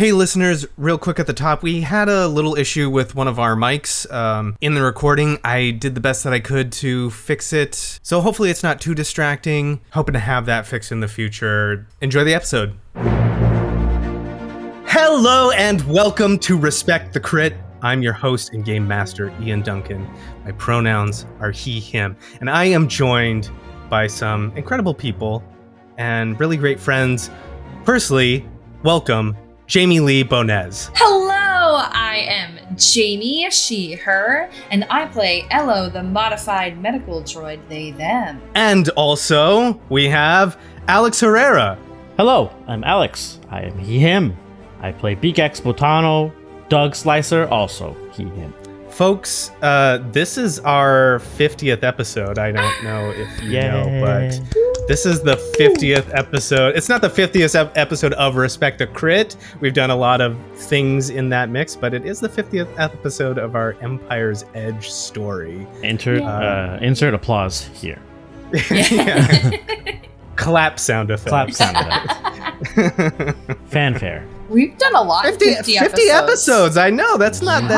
Hey listeners, real quick at the top, we had a little issue with one of our mics in the recording. I did the best that I could to fix it, so hopefully it's not too distracting. Hoping to have that fixed in the future. Enjoy the episode. Hello and welcome to Respect the Crit. I'm your host and game master, Ian Duncan. My pronouns are he, him, and I am joined by some incredible people and really great friends. Firstly, welcome Jamie Lee-Bonés. Hello, I am Jamie, she, her, and I play Elo, the modified medical droid, they, them. And also, we have Alex Herrera. Hello, I'm Alex. I am he, him. I play Beegax, Botano, Doug Slicer, also he, him. Folks, this is our 50th episode. I don't know if you know, but this is the 50th episode. It's not the 50th episode of Respect the Crit. We've done a lot of things in that mix, but it is the 50th episode of our Empire's Edge story. Insert applause here. Clap sound effect. Clap sound effect. Fanfare. We've done a lot. 50 episodes. I know. That's not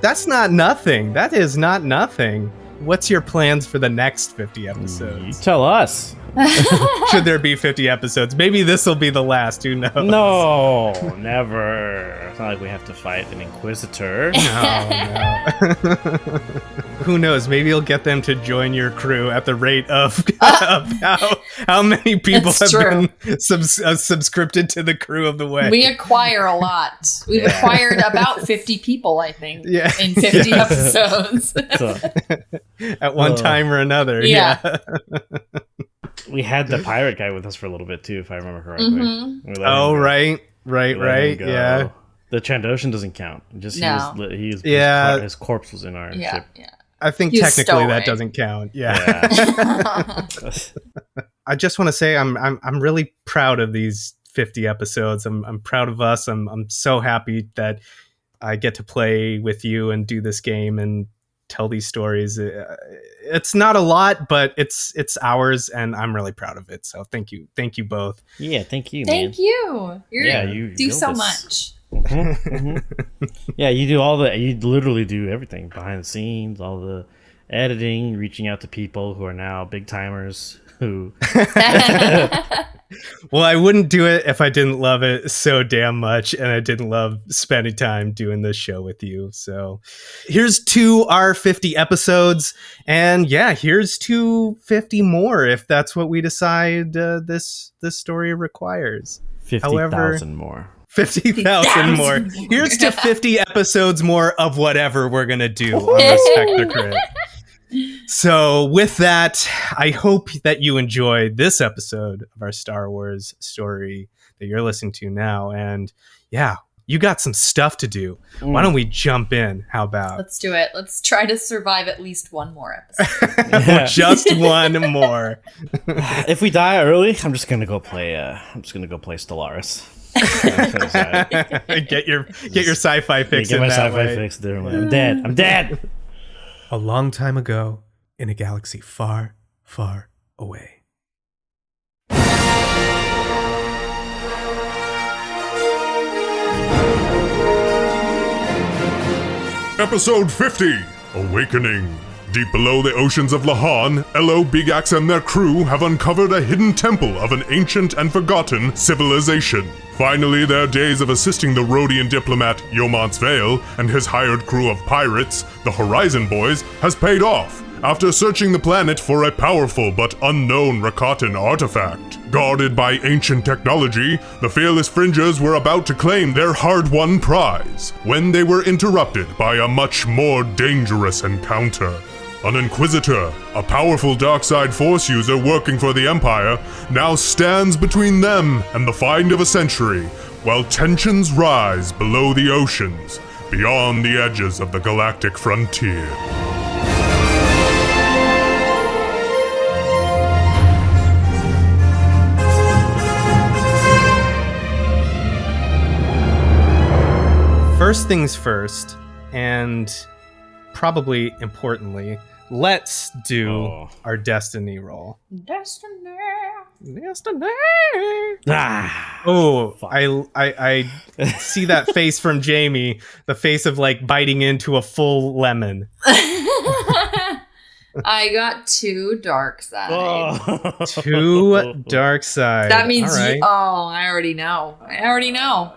that's not nothing. That is not nothing. What's your plans for the next 50 episodes? You tell us. Should there be 50 episodes? Maybe this will be the last. Who knows? No, never. It's not like we have to fight an Inquisitor. No. Who knows? Maybe you'll get them to join your crew at the rate of how many people been subscribed to the crew of the way. We acquire a lot. We've acquired about 50 people, I think, in 50 episodes. At one time or another. Yeah. We had the pirate guy with us for a little bit too, if I remember correctly. Mm-hmm. Right. Yeah. The Trandoshan doesn't count. Just his corpse was in our ship. Yeah. I think technically that doesn't count. Yeah. I just want to say I'm really proud of these 50 episodes. I'm proud of us. I'm so happy that I get to play with you and do this game and tell these stories. It's not a lot, but it's ours, and I'm really proud of it. So thank you both. Yeah, thank you. Thank you. You do so much. Mm-hmm, mm-hmm. Yeah, you literally do everything behind the scenes, all the editing, reaching out to people who are now big timers who. Well, I wouldn't do it if I didn't love it so damn much, and I didn't love spending time doing this show with you. So here's to our 50 episodes, and here's to 50 more if that's what we decide this story requires. 50,000 more. 50,000 more. Here's to 50 episodes more of whatever we're going to do on Respect the Crit. So with that, I hope that you enjoyed this episode of our Star Wars story that you're listening to now. And you got some stuff to do. Why don't we jump in? How about? Let's do it. Let's try to survive at least one more episode. Just one more. If we die early, I'm just gonna go play Stellaris. Get your sci-fi fix. Get my sci-fi fix there. I'm dead. A long time ago, in a galaxy far, far away. Episode 50, Awakening. Deep below the oceans of Lahan, Elo, Beegax, and their crew have uncovered a hidden temple of an ancient and forgotten civilization. Finally, their days of assisting the Rhodian diplomat Yomant's Vale and his hired crew of pirates, the Horizon Boys, has paid off after searching the planet for a powerful but unknown Rakatan artifact. Guarded by ancient technology, the fearless Fringers were about to claim their hard-won prize when they were interrupted by a much more dangerous encounter. An Inquisitor, a powerful Darkside Force user working for the Empire, now stands between them and the find of a century, while tensions rise below the oceans, beyond the edges of the galactic frontier. First things first, and probably importantly, let's do Oh. our destiny roll. Destiny. Ah. Oh, Fuck. I see that face from Jamie, the face of like biting into a full lemon. I got 2 Darkside. Oh. 2 dark side. That means all right. I already know.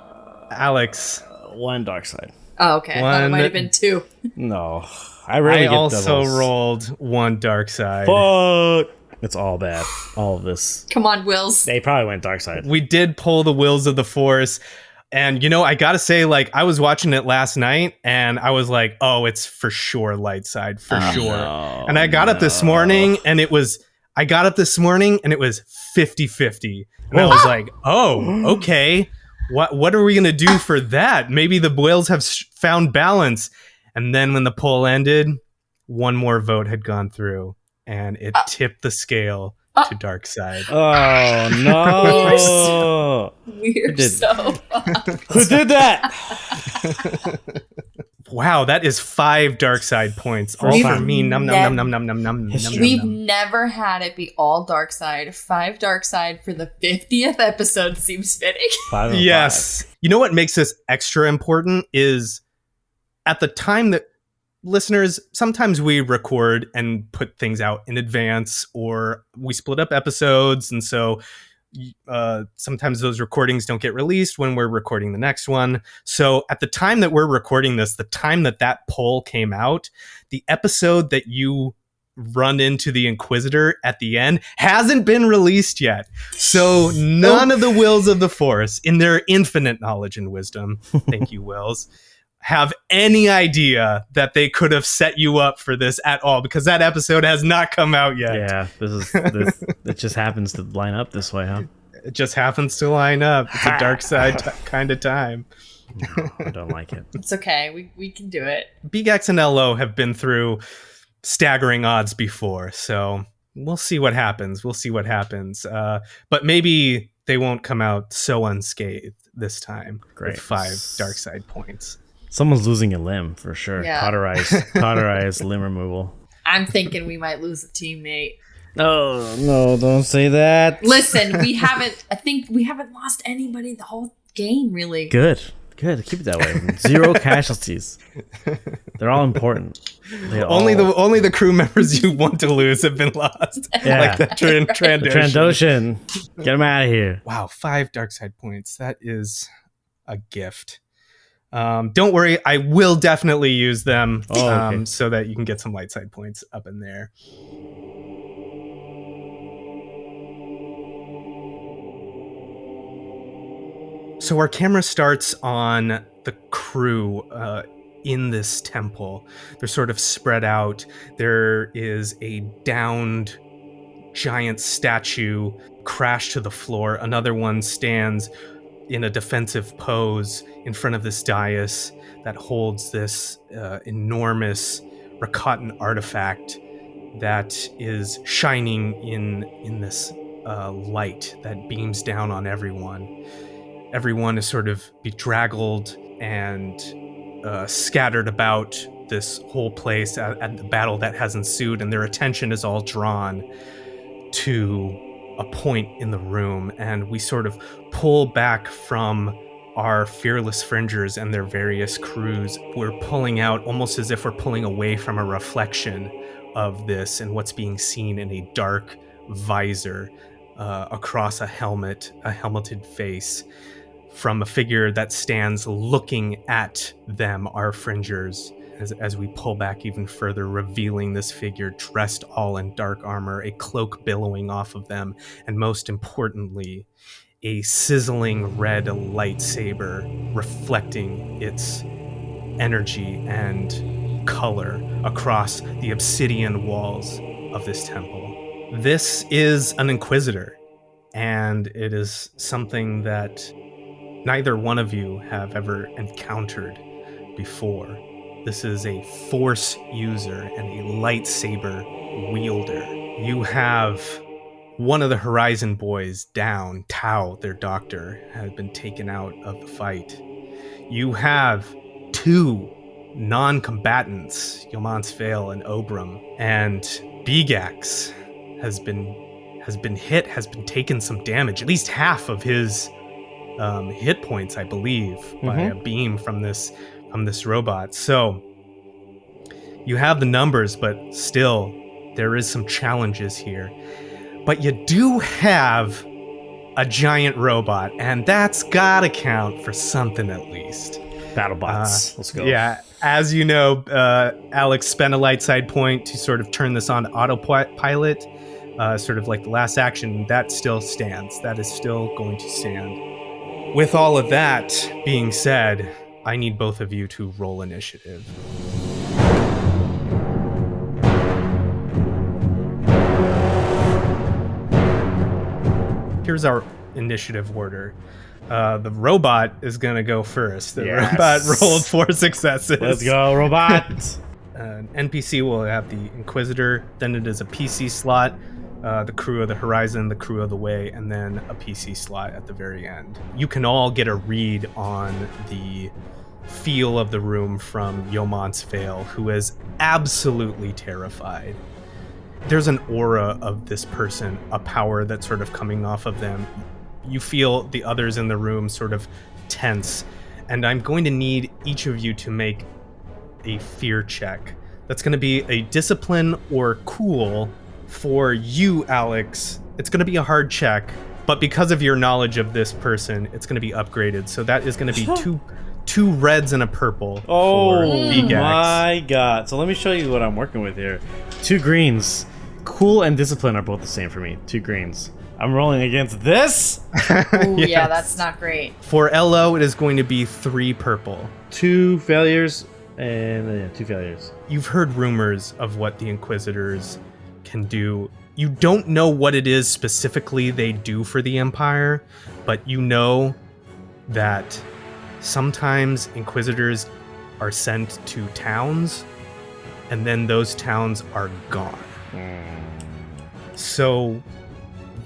Alex. 1 dark side. Oh, okay. I thought it One- might have been 2. No, I rarely I get also doubles. rolled 1 dark side. Fuck. It's all bad. All of this. Come on, Wills. They probably went dark side. We did pull the Wills of the Force. And, you know, I got to say, like, I was watching it last night and I was like, oh, it's for sure light side, for sure. No, And I got up this morning and it was 50-50. And I was like, oh, okay. What are we going to do for that? Maybe the Whales have found balance. And then when the poll ended, 1 more vote had gone through and it tipped the scale to dark side. Oh no! We're did- so fucked. Who did that? Wow, that is 5 dark side points. All We've for me. Num num num num num num num. History. We've never had it be all Darkside. 5 Darkside for the 50th episode seems fitting. 5 and Yes. You know what makes this extra important is at the time that listeners, sometimes we record and put things out in advance or we split up episodes. And so sometimes those recordings don't get released when we're recording the next one. So at the time that we're recording this, the time that poll came out, the episode that you run into the Inquisitor at the end hasn't been released yet. So none of the Wills of the Force, in their infinite knowledge and wisdom, thank you, Wills, have any idea that they could have set you up for this at all, because that episode has not come out yet. Yeah, this it just happens to line up this way, huh? It just happens to line up. It's a dark side kind of time. No, I don't like it. It's okay. We can do it. Beegax and Elo have been through staggering odds before, so we'll see what happens. But maybe they won't come out so unscathed this time. Great. With 5 dark side points. Someone's losing a limb for sure. Yeah. Cauterized limb removal. I'm thinking we might lose a teammate. Oh no! Don't say that. Listen, I think we haven't lost anybody the whole game, really. Good. Keep it that way. 0 casualties. They're all important. Only the crew members you want to lose have been lost. Yeah. Like that Trandoshan. Trandoshan. Get him out of here. Wow, 5 dark side points. That is a gift. Don't worry, I will definitely use them okay. so that you can get some light side points up in there. So our camera starts on the crew in this temple. They're sort of spread out. There is a downed giant statue crashed to the floor. Another one stands in a defensive pose in front of this dais that holds this enormous Rakatan artifact that is shining in this light that beams down on everyone. Everyone is sort of bedraggled and scattered about this whole place at the battle that has ensued, and their attention is all drawn to a point in the room, and we sort of pull back from our fearless fringers and their various crews. We're pulling out almost as if we're pulling away from a reflection of this and what's being seen in a dark visor across a helmeted face, from a figure that stands looking at them, our fringers, as we pull back even further, revealing this figure dressed all in dark armor, a cloak billowing off of them, and most importantly, a sizzling red lightsaber reflecting its energy and color across the obsidian walls of this temple. This is an Inquisitor, and it is something that neither one of you have ever encountered before. This is a Force user and a lightsaber wielder. You have one of the Horizon boys down. Tau, their doctor, had been taken out of the fight. You have 2 non-combatants, Yomon's Vale and Obram, and Beegax has been taken some damage, at least half of his hit points, I believe, by a beam from this robot. So you have the numbers, but still there is some challenges here. But you do have a giant robot, and that's gotta count for something at least. BattleBots. Let's go. Yeah, as you know, Alex spent a light side point to sort of turn this on autopilot, sort of like the last action. That still stands. That is still going to stand. With all of that being said, I need both of you to roll initiative. Here's our initiative order. The robot is going to go first. The robot rolled 4 successes. Let's go, robot! An NPC will have the Inquisitor, then it is a PC slot, the Crew of the Horizon, the Crew of the Way, and then a PC slot at the very end. You can all get a read on the feel of the room from Yomon's Vale, who is absolutely terrified. There's an aura of this person, a power that's sort of coming off of them. You feel the others in the room sort of tense, and I'm going to need each of you to make a fear check. That's going to be a discipline or cool. For you, Alex, it's going to be a hard check, but because of your knowledge of this person, it's going to be upgraded. So that is going to be two reds and a purple. Oh for Beegax. My god. So let me show you what I'm working with here. 2 greens. Cool and discipline are both the same for me. 2 greens. I'm rolling against this. Ooh, Yes. yeah, that's not great. For Elo, it is going to be 3 purple. 2 failures and 2 failures. You've heard rumors of what the Inquisitors can do. You don't know what it is specifically they do for the Empire, but you know that sometimes Inquisitors are sent to towns, and then those towns are gone. So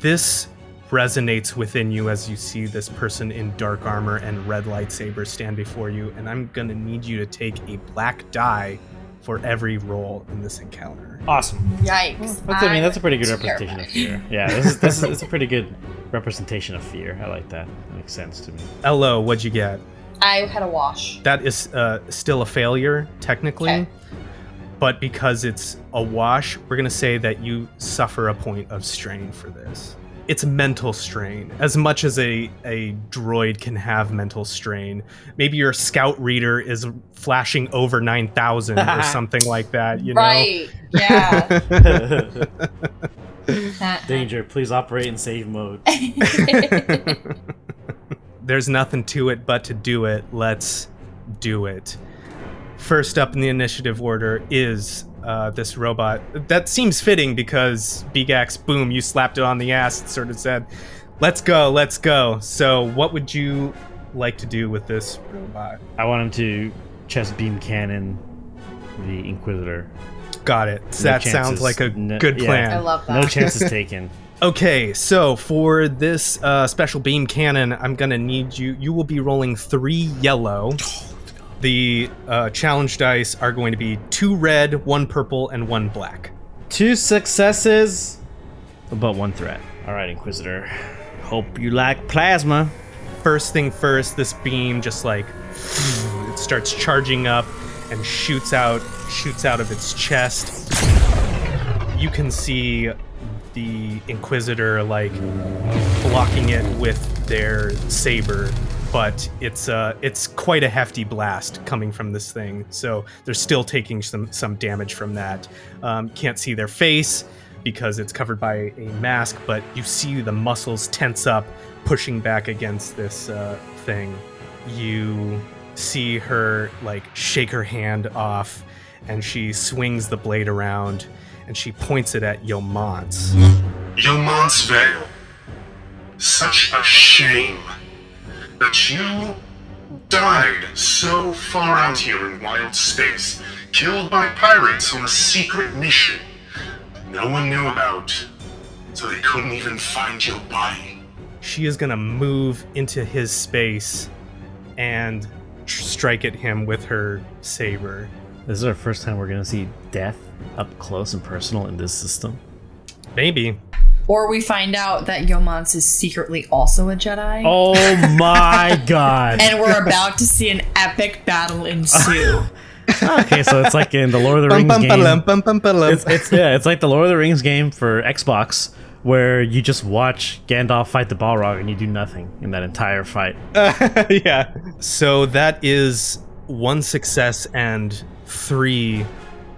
this resonates within you as you see this person in dark armor and red lightsaber stand before you, and I'm gonna need you to take a black die for every roll in this encounter. Awesome. Yikes. That's a pretty good I'm representation of terrified. fear. Yeah, this is a pretty good representation of fear. I like that. Makes sense to me. Elo, what'd you get? I had a wash. That is still a failure, technically. Okay. But because it's a wash, we're going to say that you suffer a point of strain for this. It's mental strain. As much as a droid can have mental strain. Maybe your scout reader is flashing over 9,000 or something like that, you know? Right, yeah. Danger, please operate in save mode. There's nothing to it but to do it. Let's do it. First up in the initiative order is this robot. That seems fitting because Beegax, boom, you slapped it on the ass and sort of said, let's go, let's go. So what would you like to do with this robot? I want him to chest beam cannon the Inquisitor. Got it. No That chances. sounds like a good Yeah. plan. I love that. No chances taken. Okay, so for this special beam cannon, I'm gonna need you will be rolling 3 yellow. The challenge dice are going to be 2 red, 1 purple, and 1 black. 2 successes, but 1 threat. All right, Inquisitor. Hope you like plasma. First thing first, this beam just like it starts charging up and shoots out of its chest. You can see the Inquisitor like blocking it with their saber, but it's quite a hefty blast coming from this thing. So they're still taking some damage from that. Can't see their face because it's covered by a mask, but you see the muscles tense up, pushing back against this thing. You see her like shake her hand off, and she swings the blade around, and she points it at Yomon's. Yomon's Vale. Such a shame that you died so far out here in wild space, killed by pirates on a secret mission no one knew about, so they couldn't even find your body. She is gonna move into his space and strike at him with her saber. This is our first time we're gonna see death up close and personal in this system. Maybe. Or we find out that Yomance is secretly also a Jedi. Oh my god. And we're about to see an epic battle ensue. Okay, so it's like in the Lord of the Rings game. It's like the Lord of the Rings game for Xbox, where you just watch Gandalf fight the Balrog and you do nothing in that entire fight. Yeah. So that is 1 success and 3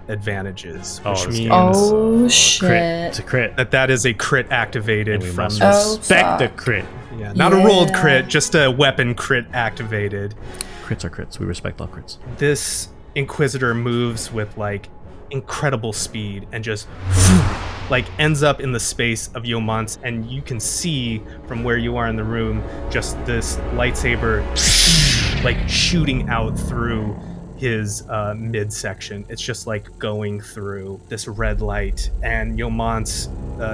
advantages, which means shit. It's a crit. that is a crit activated We from must this. respect the crit. Yeah, not a rolled crit, just a weapon crit activated. Crits are crits. We respect all crits. This Inquisitor moves with like incredible speed and just like ends up in the space of Yomance, and you can see from where you are in the room just this lightsaber like shooting out through his midsection. It's just like going through this red light, and Yomance,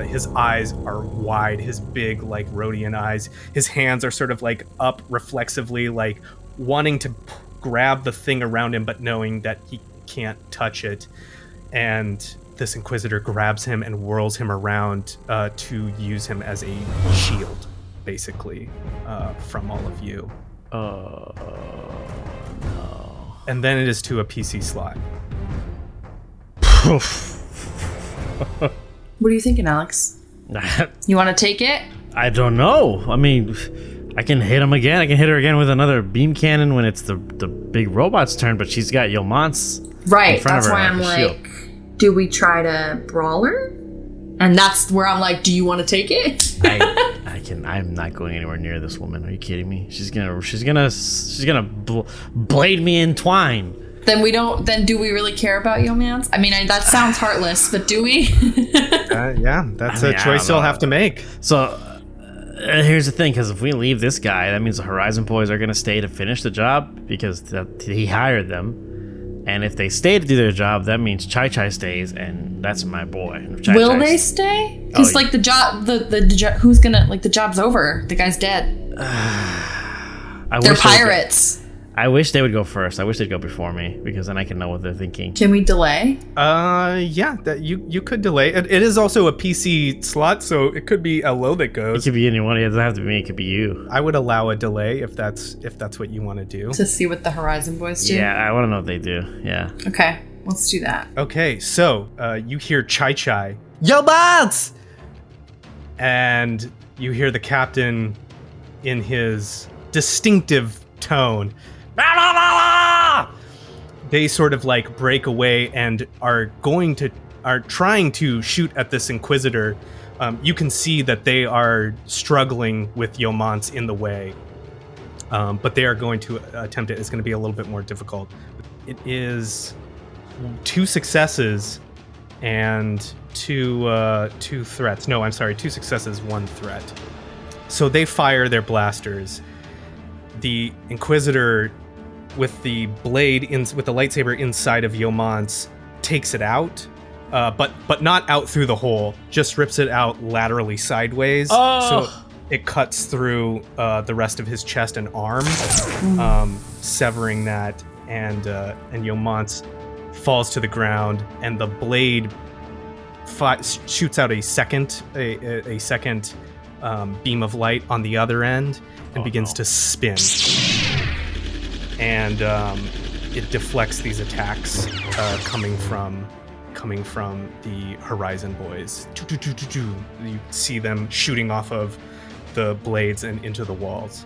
his eyes are wide, his big like Rhodian eyes. His hands are sort of like up reflexively, like wanting to grab the thing around him, but knowing that he can't touch it. And this Inquisitor grabs him and whirls him around to use him as a shield, basically, from all of you. No. And then it is to a PC slot. What are you thinking, Alex? You want to take it? I don't know. I mean, I can hit him again. I can hit her again with another beam cannon when it's the big robot's turn, but she's got Yomance Right, in front that's of her why I'm a shield. like, do we try to brawl her? And that's where I'm like, do you want to take it? I'm not going anywhere near this woman. Are you kidding me? She's gonna blade me in twine. Then do we really care about Yomance? I mean, that sounds heartless, but do we? Yeah, that's a choice you'll have to make. So here's the thing, because if we leave this guy, that means the Horizon Boys are gonna stay to finish the job because he hired them. And if they stay to do their job, that means Chai Chai stays, and that's my boy. Will they stay? Because like the job, who's gonna like the job's over? The guy's dead. They're pirates. I wish they would go first. I wish they'd go before me, because then I can know what they're thinking. Can we delay? Yeah, that you could delay. It is also a PC slot, so it could be Elo that It goes. could be anyone. It doesn't have to be me. It could be you. I would allow a delay if that's what you want to do. To see what the Horizon Boys do? Yeah, I want to know what they do. Yeah. Okay, let's do that. Okay, so you hear Chai Chai, Yomance! And you hear the captain in his distinctive tone. They sort of like break away and are trying to shoot at this Inquisitor. You can see that they are struggling with Yomance in the way, but they are going to attempt it. It's going to be a little bit more difficult. It is 2 successes and two threats. No, I'm sorry, 2 successes, 1 threat. So they fire their blasters. The Inquisitor, with the blade with the lightsaber inside of Yomance, takes it out, but not out through the hole. Just rips it out laterally sideways, so it cuts through the rest of his chest and arm, severing that. And Yomance falls to the ground, and the blade shoots out a second beam of light on the other end and begins to spin. And it deflects these attacks coming from the Horizon Boys. You see them shooting off of the blades and into the walls.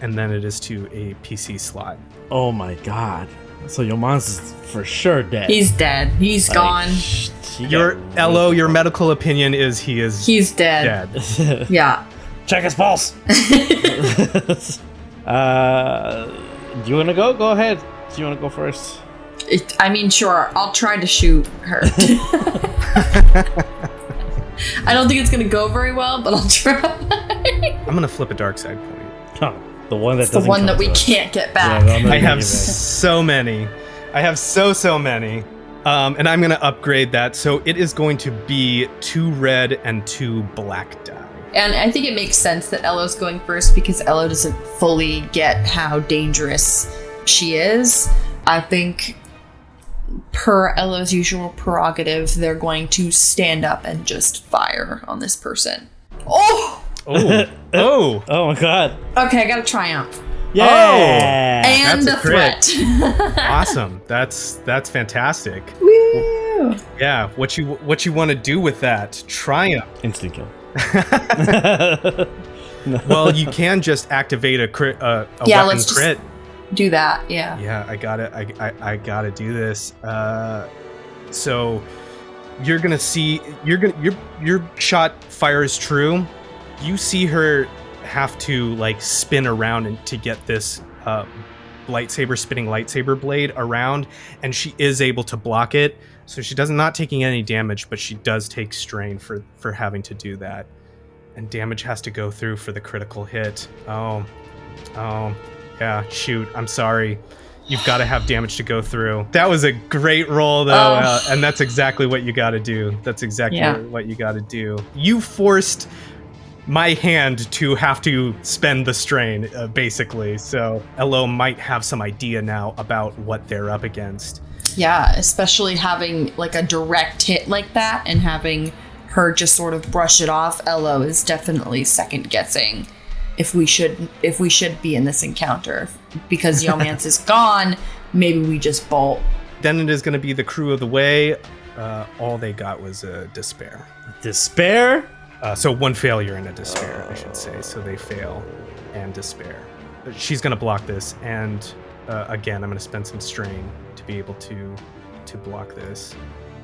And then it is to a PC slot. Oh my god. So Yomance is for sure dead. He's dead. He's gone. Your medical opinion is he's dead. Yeah. Check his pulse. Do you want to go? Go ahead. Do you want to go first? I mean, sure. I'll try to shoot her. I don't think it's going to go very well, but I'll try. I'm going to flip a Darkside point. Oh, the one that we can't get back. Yeah, I have so many. I have so many. And I'm going to upgrade that. So it is going to be 2 red and 2 black die. And I think it makes sense that Elo's going first because Elo doesn't fully get how dangerous she is, I think per Elo's usual prerogative, they're going to stand up and just fire on this person. Oh! Oh my god. Okay, I got a triumph. Yeah. And a threat. Awesome. That's fantastic. Woo! Yeah, what you want to do with that? Triumph. Instant kill. Well, you can just activate a crit, weapon crit. Do that, yeah. Yeah, I gotta do this. So you're gonna see your shot fires true. You see her have to like spin around and to get this spinning lightsaber blade around, and she is able to block it. So she does not taking any damage, but she does take strain for having to do that. And damage has to go through for the critical hit. Oh, yeah, shoot, I'm sorry. You've got to have damage to go through. That was a great roll, though, and that's exactly what you got to do. That's exactly what you got to do. You forced my hand to have to spend the strain, basically. So Elo might have some idea now about what they're up against. Yeah, especially having like a direct hit like that and having her just sort of brush it off. Elo is definitely second guessing if we should be in this encounter. Because Yeomance is gone, maybe we just bolt. Then it is going to be the crew of the way. All they got was a despair. Despair? So one failure and a despair, I should say. So they fail and despair. She's going to block this, and again, I'm going to spend some strain to be able to block this.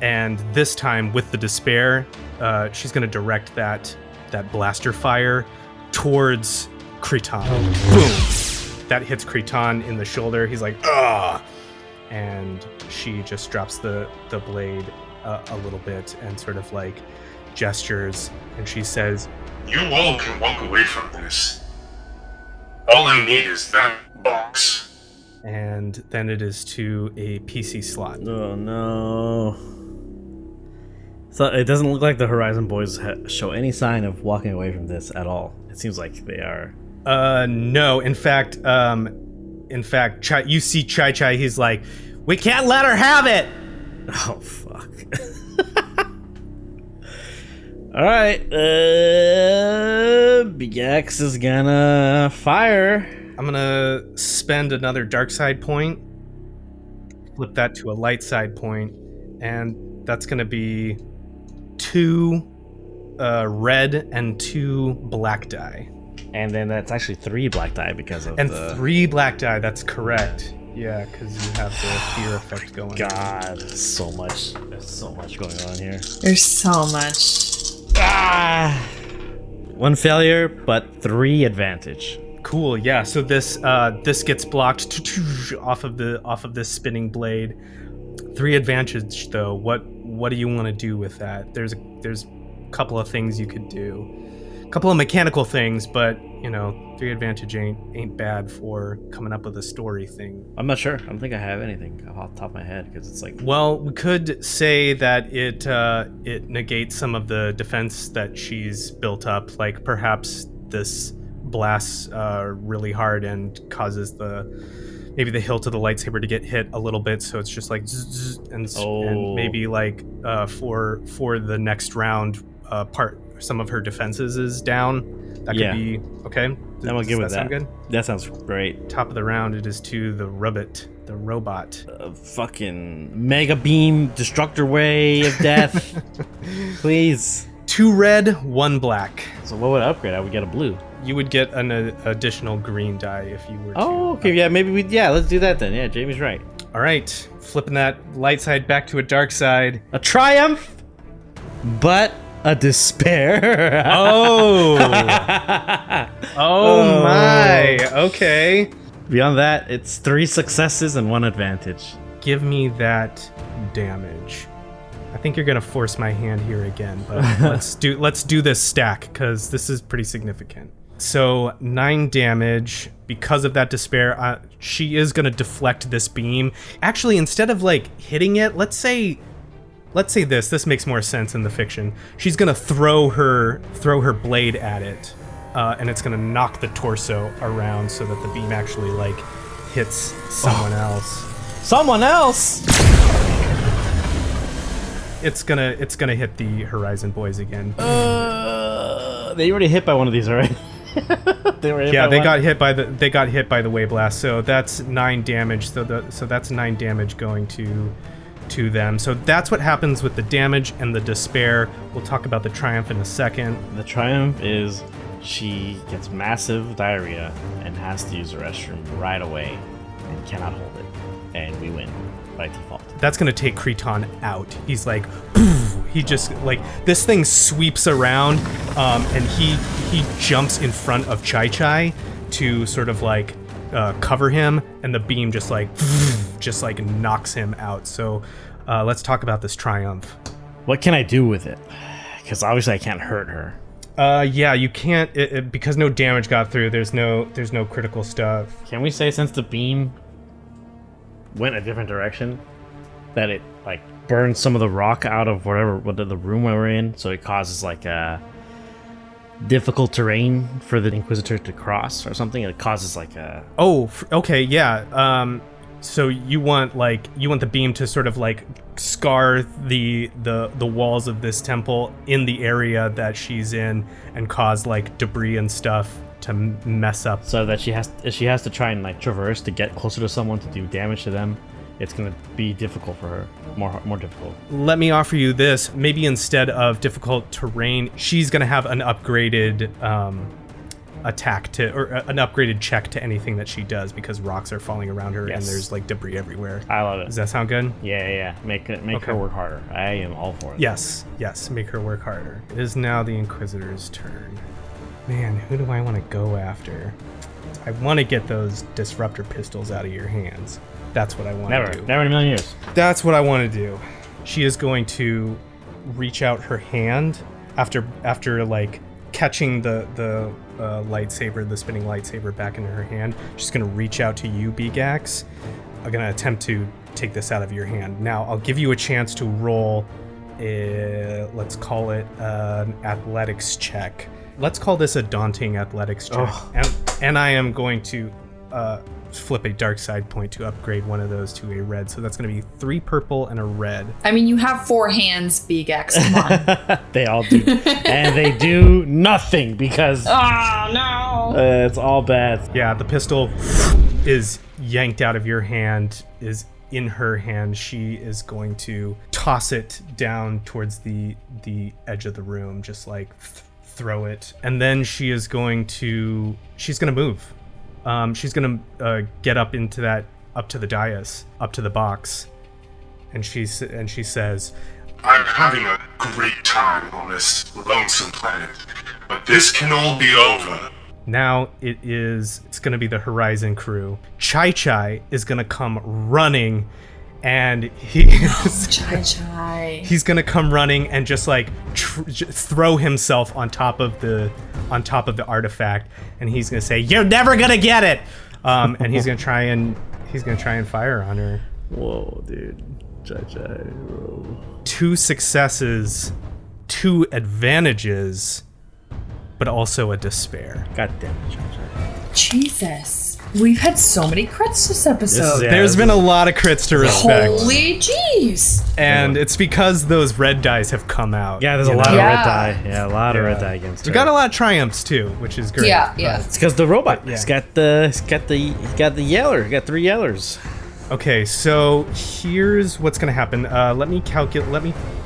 And this time, with the despair, she's going to direct that blaster fire towards Crait. Boom! That hits Crait in the shoulder. He's like, ugh! And she just drops the blade a little bit and sort of like gestures, and she says, "You all can walk away from this. All I need is that box." And then it is to a PC slot. Oh no. So it doesn't look like the Horizon boys show any sign of walking away from this at all. It seems like they are. No. In fact, you see Chai. He's like, "We can't let her have it." Oh fuck. All right. Beegax is gonna fire. I'm gonna spend another Darkside point. Flip that to a light side point, and that's gonna be 2 red and 2 black die. And then that's actually 3 black die because of 3 black die. That's correct. Yeah, because you have the fear effect going. God, so much. There's so much going on here. There's so much. Ah! 1 failure, but 3 advantage. Cool. Yeah. So this gets blocked off of this spinning blade. 3 advantage though. What do you want to do with that? There's a couple of things you could do. A couple of mechanical things, but 3 advantage ain't bad for coming up with a story thing. I'm not sure. I don't think I have anything off the top of my head because it's like. Well, we could say that it negates some of the defense that she's built up. Like perhaps this blasts really hard and causes maybe the hilt of the lightsaber to get hit a little bit, so it's just like zzz, and maybe like for the next round some of her defenses is down. That could be okay. I'm okay with that. Sound good? That sounds great. Top of the round, it is to the robot. Fucking mega beam destructor way of death. Please. 2 red, 1 black. So what would I upgrade? I would get a blue. You would get an additional green die if you were to. Oh, okay. Yeah, maybe let's do that then. Yeah, Jamie's right. All right. Flipping that light side back to a dark side. A triumph, but a despair. Oh. Oh my. Okay. Beyond that, it's 3 successes and 1 advantage. Give me that damage. I think you're gonna force my hand here again, but let's do this stack because this is pretty significant. So 9 damage because of that despair. She is gonna deflect this beam. Actually, instead of like hitting it, let's say this makes more sense in the fiction. She's gonna throw her blade at it, and it's gonna knock the torso around so that the beam actually like hits someone else. Someone else. It's gonna hit the Horizon boys again. They already hit by one of these already. They got hit by the way blast. So that's 9 damage. So that's 9 damage going to them. So that's what happens with the damage and the despair. We'll talk about the triumph in a second. The triumph is she gets massive diarrhea and has to use the restroom right away and cannot hold it, and we win by default. That's gonna take Creton out. He's like, poof, he just like this thing sweeps around, and he jumps in front of Chai to sort of like cover him, and the beam just like knocks him out. So let's talk about this triumph. What can I do with it? Because obviously I can't hurt her. Yeah, you can't because no damage got through. There's no critical stuff. Can we say since the beam went a different direction, that it like burns some of the rock out of what the room we're in, so it causes like a difficult terrain for the Inquisitor to cross or something? It causes like a okay, yeah. So you want the beam to sort of like scar the walls of this temple in the area that she's in and cause like debris and stuff to mess up, so that she has to try and like traverse to get closer to someone to do damage to them. It's gonna be difficult for her, more difficult. Let me offer you this. Maybe instead of difficult terrain, she's gonna have an upgraded attack or an upgraded check to anything that she does, because rocks are falling around her. Yes. And there's like debris everywhere. I love it. Does that sound good? Yeah. Make her work harder. I am all for it. Yes, make her work harder. It is now the Inquisitor's turn. Man, who do I want to go after? I want to get those disruptor pistols out of your hands. That's what I want to do. Never in a million years. That's what I want to do. She is going to reach out her hand after like catching the lightsaber, the spinning lightsaber back into her hand. She's going to reach out to you, Beegax. I'm going to attempt to take this out of your hand. Now, I'll give you a chance to roll let's call it an athletics check. Let's call this a daunting athletics check. And I am going to flip a Darkside point to upgrade one of those to a red. So that's going to be 3 purple and a red. I mean, you have 4 hands, Beegax. Come on. They all do. And they do nothing because... Oh, no. It's all bad. Yeah, the pistol is yanked out of your hand, is in her hand. She is going to toss it down towards the edge of the room, just like throw it. And then she's going to move. She's gonna get up to the dais, up to the box, and she says, I'm having a great time on this lonesome planet, but this can all be over. Now it's gonna be the Horizon crew. Chai is gonna come running, and he's gonna come running and just like throw himself on top of the artifact, and he's gonna say, "You're never gonna get it," and he's gonna try and fire on her. Whoa, dude! Chai, bro. 2 successes, 2 advantages, but also a despair. God damn it, Chai. Jesus. We've had so many crits this episode. There's been a lot of crits to respect. Holy jeez. And it's because those red dice have come out. Yeah, there's a lot of red die. Yeah, a lot of red die against her. We got a lot of triumphs too, which is great. Yeah. It's because the robot. He's got the yeller. He got 3 yellers. Okay, so here's what's gonna happen. Let me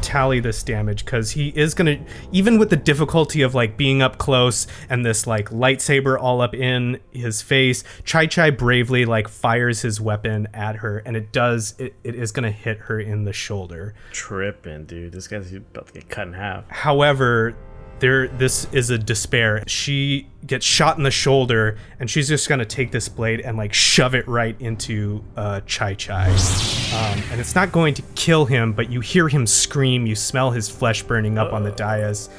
tally this damage, because he is gonna, even with the difficulty of like being up close and this like lightsaber all up in his face, Chai bravely like fires his weapon at her, and it is gonna hit her in the shoulder. Tripping, dude. This guy's about to get cut in half. However, this is a despair. She gets shot in the shoulder, and she's just gonna take this blade and like shove it right into Chai. And it's not going to kill him, but you hear him scream. You smell his flesh burning up on the dais,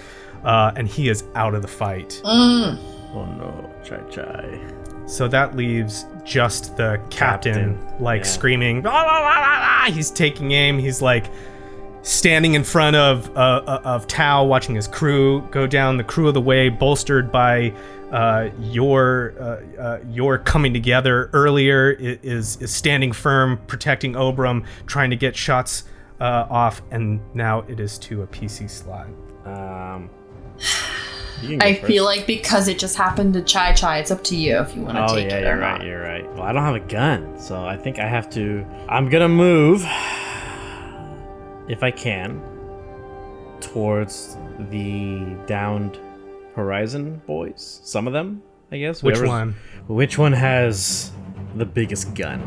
and he is out of the fight. Oh no, Chai. So that leaves just the captain. Screaming. Blah, blah, blah, blah, blah. He's taking aim. He's like standing in front of Tao, watching his crew go down the crew of the way, bolstered by your coming together earlier, is standing firm, protecting Obram, trying to get shots off, and now it is to a PC slot. I feel like because it just happened to Chai, it's up to you if you want to take it or not. You're right. Well, I don't have a gun, so I think I have to... I'm gonna move, if I can, towards the downed Horizon boys. Some of them, I guess. Which one? Which one has the biggest gun?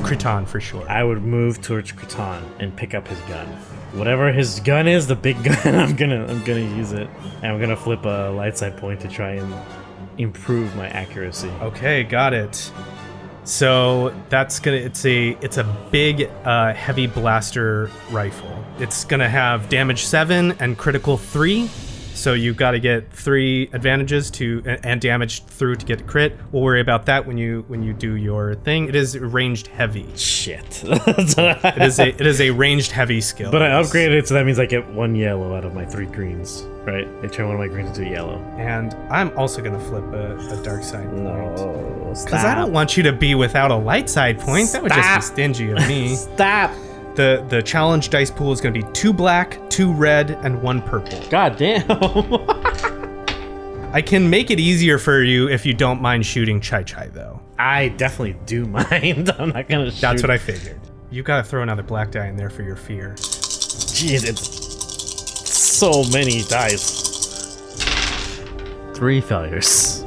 Crait for sure. I would move towards Crait and pick up his gun. Whatever his gun is, the big gun, I'm gonna use it. And I'm gonna flip a light side point to try and improve my accuracy. Okay, got it. So it's a big heavy blaster rifle. It's gonna have damage 7 and critical 3. So you've got to get 3 advantages and damage through to get crit. We'll worry about that when you do your thing. It is ranged heavy. Shit. It is a ranged heavy skill. But I upgraded it, so that means I get 1 yellow out of my 3 greens, right? They turn one of my greens into a yellow. And I'm also gonna flip a dark side point. No, because I don't want you to be without a light side point. That would just be stingy of me. Stop. The challenge dice pool is going to be 2 black, 2 red, and 1 purple. God damn. I can make it easier for you if you don't mind shooting Chai, though. I definitely do mind. I'm not gonna shoot. That's what I figured. You got to throw another black die in there for your fear. Jeez, it's so many dice. 3 failures,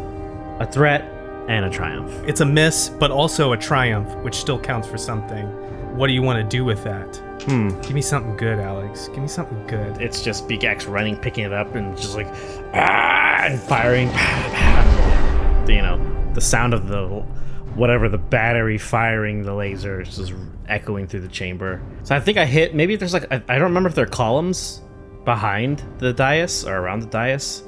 a threat, and a triumph. It's a miss, but also a triumph, which still counts for something. What do you want to do with that? Give me something good, Alex. Give me something good. It's just Beegax running, picking it up, and just like, and firing. You know, the sound of the battery firing the laser is just echoing through the chamber. So I think I hit, maybe there's like, I don't remember if there are columns behind the dais or around the dais,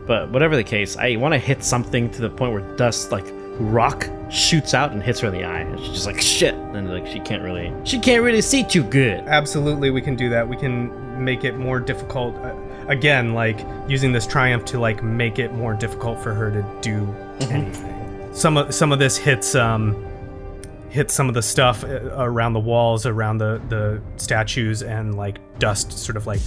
but whatever the case, I want to hit something to the point where dust, like rock, shoots out and hits her in the eye, and she's just like, shit, and like she can't really see too good. Absolutely, we can do that. We can make it more difficult, again, like using this triumph to like make it more difficult for her to do anything. Some of this hits some of the stuff around the walls, around the statues, and like dust sort of like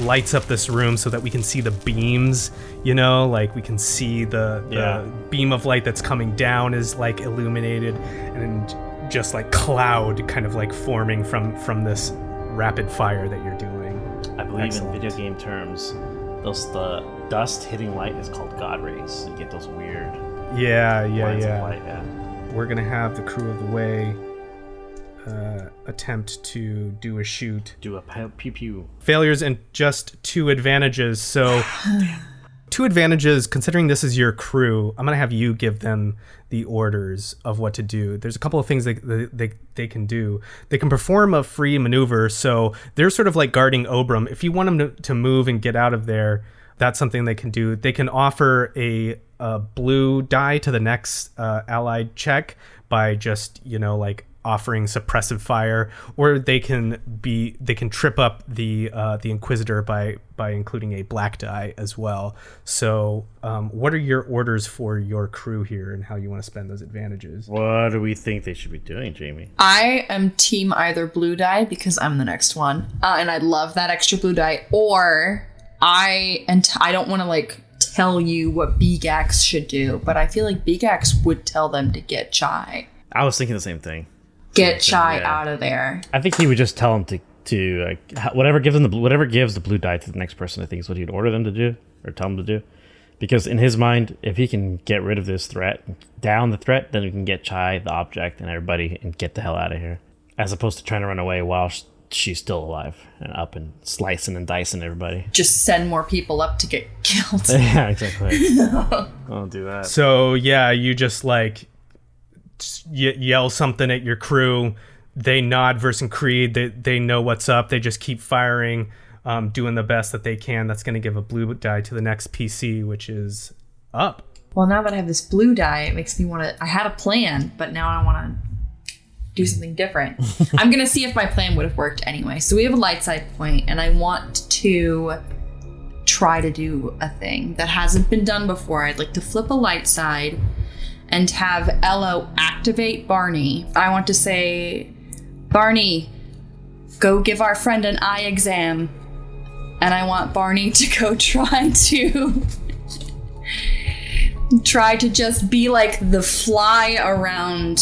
lights up this room so that we can see the beams, you know, like we can see the beam of light that's coming down is like illuminated, and just like cloud kind of like forming from this rapid fire that you're doing. I believe in video game terms, the dust hitting light is called God rays. You get those weird lines of light, We're gonna have the crew of the way attempt to do a shoot. Do a pew pew. Failures and just 2 advantages. So 2 advantages, considering this is your crew, I'm going to have you give them the orders of what to do. There's a couple of things they can do. They can perform a free maneuver. So they're sort of like guarding Obram. If you want them to move and get out of there, that's something they can do. They can offer a blue die to the next allied check by just, you know, like offering suppressive fire, or they can trip up the Inquisitor by including a black die as well. So what are your orders for your crew here and how you want to spend those advantages? What do we think they should be doing, Jamie? I am team either blue die because I'm the next one, and I love that extra blue die, or I don't want to like tell you what Beegax should do, but I feel like Beegax would tell them to get Chai. I was thinking the same thing. Get Chai out of there. I think he would just tell him to whatever gives the blue die to the next person. I think is what he'd order them to do or tell them to do, because in his mind, if he can get rid of this threat, down the threat, then we can get Chai, the object, and everybody, and get the hell out of here, as opposed to trying to run away while she's still alive and up and slicing and dicing everybody. Just send more people up to get killed. Yeah, exactly. I'll do that. So yeah, you just like yell something at your crew. They nod versus Creed. They know what's up. They just keep firing, doing the best that they can. That's going to give a blue die to the next PC, which is up. Well, now that I have this blue die, it makes me want to... I had a plan, but now I want to do something different. I'm going to see if my plan would have worked anyway. So we have a light side point, and I want to try to do a thing that hasn't been done before. I'd like to flip a light side and have Elo activate Barney. I want to say, Barney, go give our friend an eye exam. And I want Barney to go try to just be like the fly around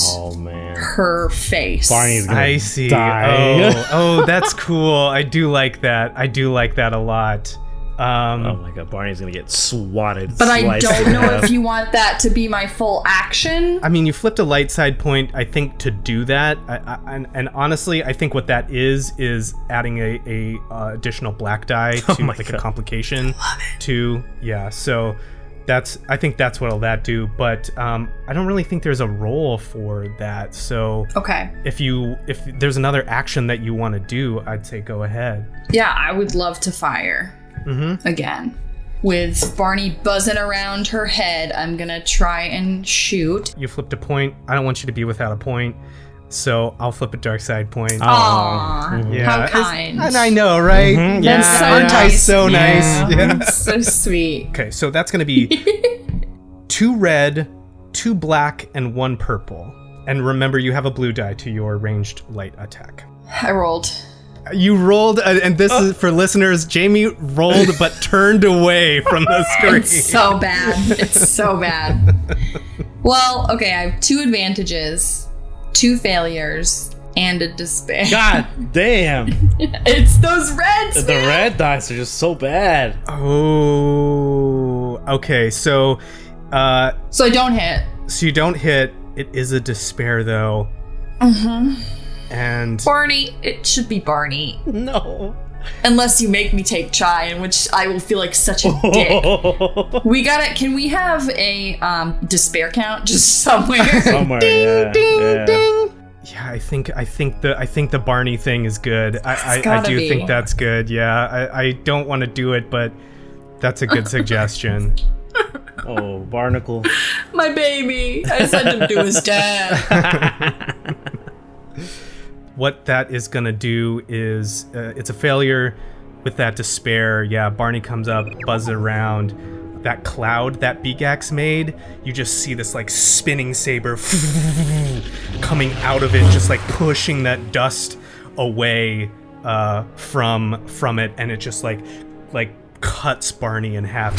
her face. Barney's gonna I see. die. Oh, that's cool. I do like that. I do like that a lot. Oh my god, Barney's gonna get swatted. But I don't know if you want that to be my full action. I mean, you flipped a light side point, I think, to do that. And honestly, I think what that is adding a additional black die to like a complication. Love it. To so I think that's what'll that do. But I don't really think there's a role for that. So okay, if there's another action that you want to do, I'd say go ahead. Yeah, I would love to fire. Again. With Barney buzzing around her head, I'm gonna try and shoot. You flipped a point. I don't want you to be without a point, so I'll flip a dark side point. Aww, yeah. how kind. And I know, right? That's so Aren't I nice. so nice? Yeah. So sweet. Okay, so that's gonna be 2 red, 2 black, and 1 purple. And remember, you have a blue die to your ranged light attack. I rolled. You rolled, and this is for listeners. Jamie rolled but turned away from the screen. It's so bad. It's so bad. Well, okay, I have 2 advantages, 2 failures, and a despair. God damn. It's those reds. The red dice are just so bad. Oh, okay. So I don't hit. So you don't hit. It is a despair, though. And Barney, it should be Barney. No. Unless you make me take Chai, in which I will feel like such a dick. Can we have a despair count just somewhere? Somewhere, ding, yeah. ding. Yeah, I think the Barney thing is good. I do think that's good. Yeah, I don't want to do it, but that's a good suggestion. Oh, Barnacle. My baby. I sent him to his dad. What that is gonna do is it's a failure with that despair. Yeah, Barney comes up, buzzes around. That cloud that Beegax made, you just see this like spinning saber coming out of it, just like pushing that dust away from it, and it just like cuts Barney in half,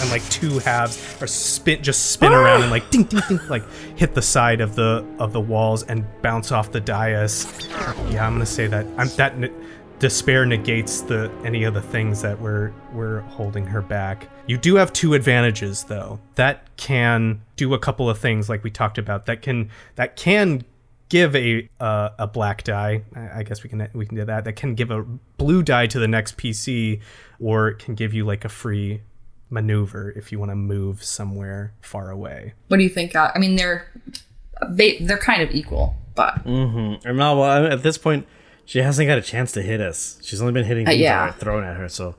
and like 2 halves are spin around and like ding ding ding, like hit the side of the walls and bounce off the dais. Yeah, I'm gonna say that despair negates any of the things that were holding her back. You do have 2 advantages though. That can do a couple of things like we talked about. That can give a black die. I guess we can do that. That can give a blue die to the next PC, or it can give you like a free maneuver if you want to move somewhere far away. What do you think? I mean, they're kind of equal, but No, well, at this point, she hasn't got a chance to hit us. She's only been hitting things that are thrown at her. So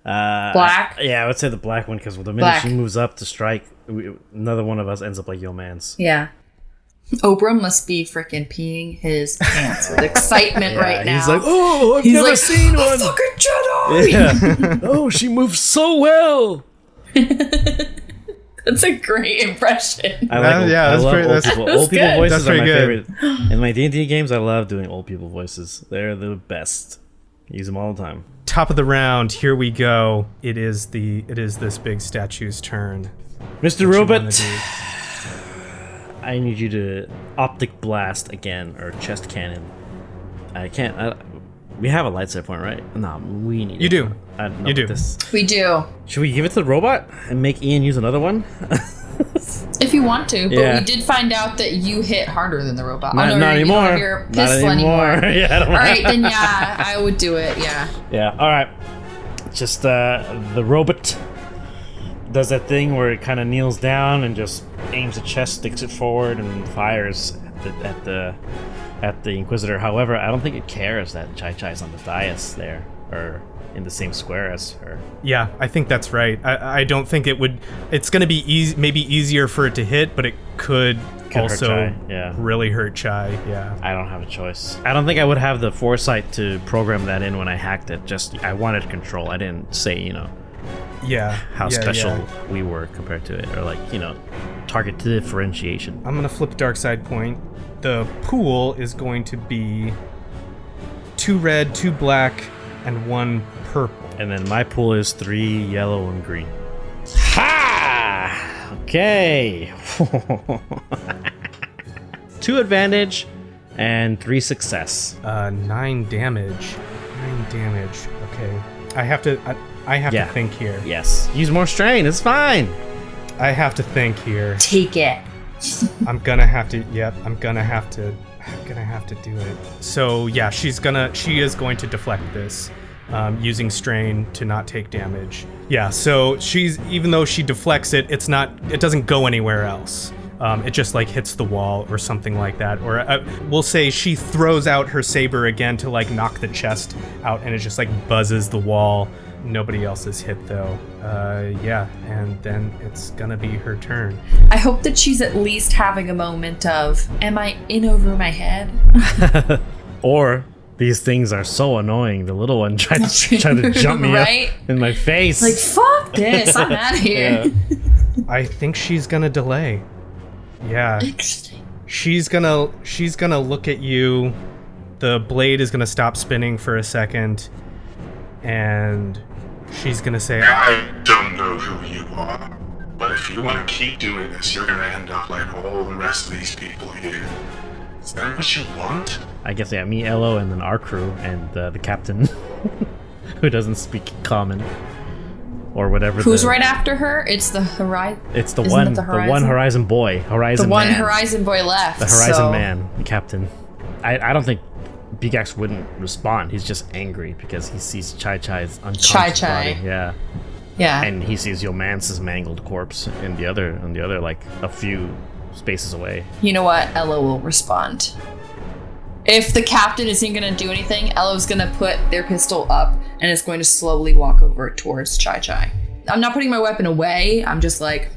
black. I would say the black one, because the minute she moves up to strike, another one of us ends up like Yo Mans. Yeah. Oprah must be freaking peeing his pants with excitement right now. He's like, oh, I've never seen one. Fucking Jedi! Yeah. Oh, she moves so well. That's a great impression. That's old people voices are my good. favorite. In my D&D games, I love doing old people voices. They're the best. Use them all the time. Top of the round, here we go. It is this big statue's turn. Mr. Robot, I need you to optic blast again, or chest cannon. I can't. We have a light side point, right? No, we need. You do. You do. We do. Should we give it to the robot and make Ian use another one? If you want to, but we did find out that you hit harder than the robot. Not anymore. You don't have your pistol anymore. Yeah, all right, then I would do it. Yeah. Yeah. All right. Just the robot does that thing where it kind of kneels down and just aims the chest, sticks it forward, and fires at the Inquisitor. However, I don't think it cares that Chai Chai's on the dais there, or in the same square as her. Yeah, I think that's right. I don't think it would. It's going to be maybe easier for it to hit, but it could also hurt Chai, yeah. really hurt Chai. Yeah. I don't have a choice. I don't think I would have the foresight to program that in when I hacked it. Just I wanted control. I didn't say, how special we were compared to it, or like, target differentiation. I'm gonna flip Darkside point. The pool is going to be 2 red, 2 black, and 1 purple. And then my pool is 3 yellow and green. Ha! Okay. 2 advantage and 3 success. 9 damage. 9 damage. Okay. I have to think here. Yes. Use more strain. It's fine. I have to think here. Take it. I'm gonna have to. Yep. I'm gonna have to do it. So yeah, she is going to deflect this, using strain to not take damage. Yeah. So even though she deflects it, it doesn't go anywhere else. It just like hits the wall or something like that. Or we'll say she throws out her saber again to like knock the chest out, and it just like buzzes the wall. Nobody else is hit though. And then it's gonna be her turn. I hope that she's at least having a moment of, am I in over my head? Or these things are so annoying. The little one tried to jump me up in my face. Like, fuck this, I'm out of here. Yeah. I think she's gonna delay. Yeah. Interesting. She's gonna look at you. The blade is gonna stop spinning for a second, and she's gonna say, I don't know who you are, but if you want to keep doing this, you're gonna end up like all the rest of these people here. Is that what you want? I guess, yeah, me, Elo, and then our crew, and the captain, who doesn't speak common, or whatever. Who's right after her? It's the Horizon. It's the one Horizon boy, Horizon The one man. Horizon boy left. The Horizon man, the captain. I don't think Beegax wouldn't respond. He's just angry because he sees Chai's unconscious body. Yeah. Yeah. And he sees Yomance's mangled corpse on the other, like a few spaces away. You know what? Elo will respond. If the captain isn't going to do anything, Elo's going to put their pistol up and is going to slowly walk over towards Chai. I'm not putting my weapon away. I'm just like,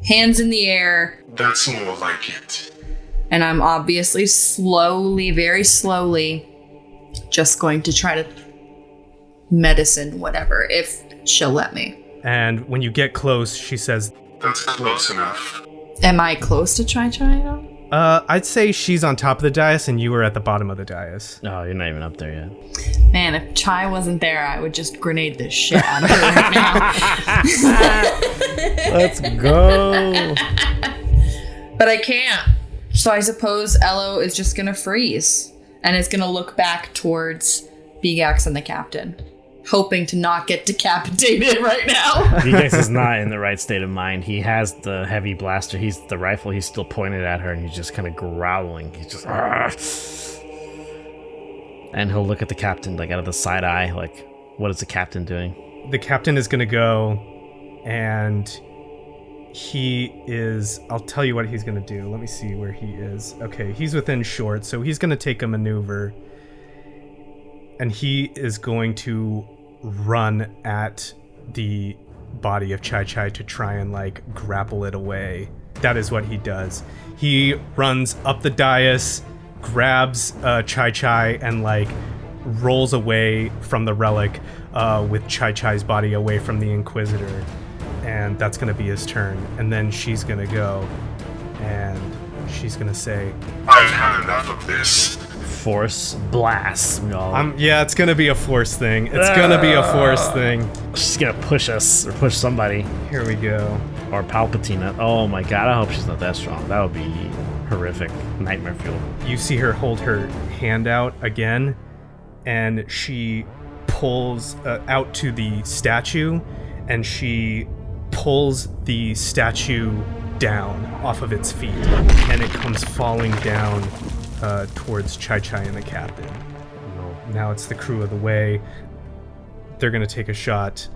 hands in the air. That's more like it. And I'm obviously slowly, very slowly, just going to try to medicine whatever, if she'll let me. And when you get close, she says, That's close enough. Am I close to Chai though? I'd say she's on top of the dais and you were at the bottom of the dais. Oh, you're not even up there yet. Man, if Chai wasn't there, I would just grenade this shit out of her right now. Let's go. But I can't. So I suppose Elo is just going to freeze and is going to look back towards Beegax and the captain, hoping to not get decapitated right now. Beegax is not in the right state of mind. He has the heavy blaster. The rifle. He's still pointed at her, and he's just kind of growling. He's just, argh. And he'll look at the captain like out of the side eye, like, what is the captain doing? The captain is going to go, and I'll tell you what he's going to do. Let me see where he is. Okay, he's within short, so he's going to take a maneuver, and he is going to run at the body of Chai to try and like grapple it away. That is what he does. He runs up the dais, grabs Chai and like rolls away from the relic with Chai's body away from the Inquisitor. And that's going to be his turn. And then she's going to go and she's going to say, I've had enough of this. Force blast, y'all. Yeah, it's going to be a force thing. It's going to be a force thing. She's going to push us or push somebody. Here we go. Or Palpatine. Oh my god, I hope she's not that strong. That would be horrific. Nightmare fuel. You see her hold her hand out again, and she pulls out to the statue, and she pulls the statue down off of its feet, and it comes falling down towards Chai and the captain. Now it's the crew of the way. They're going to take a shot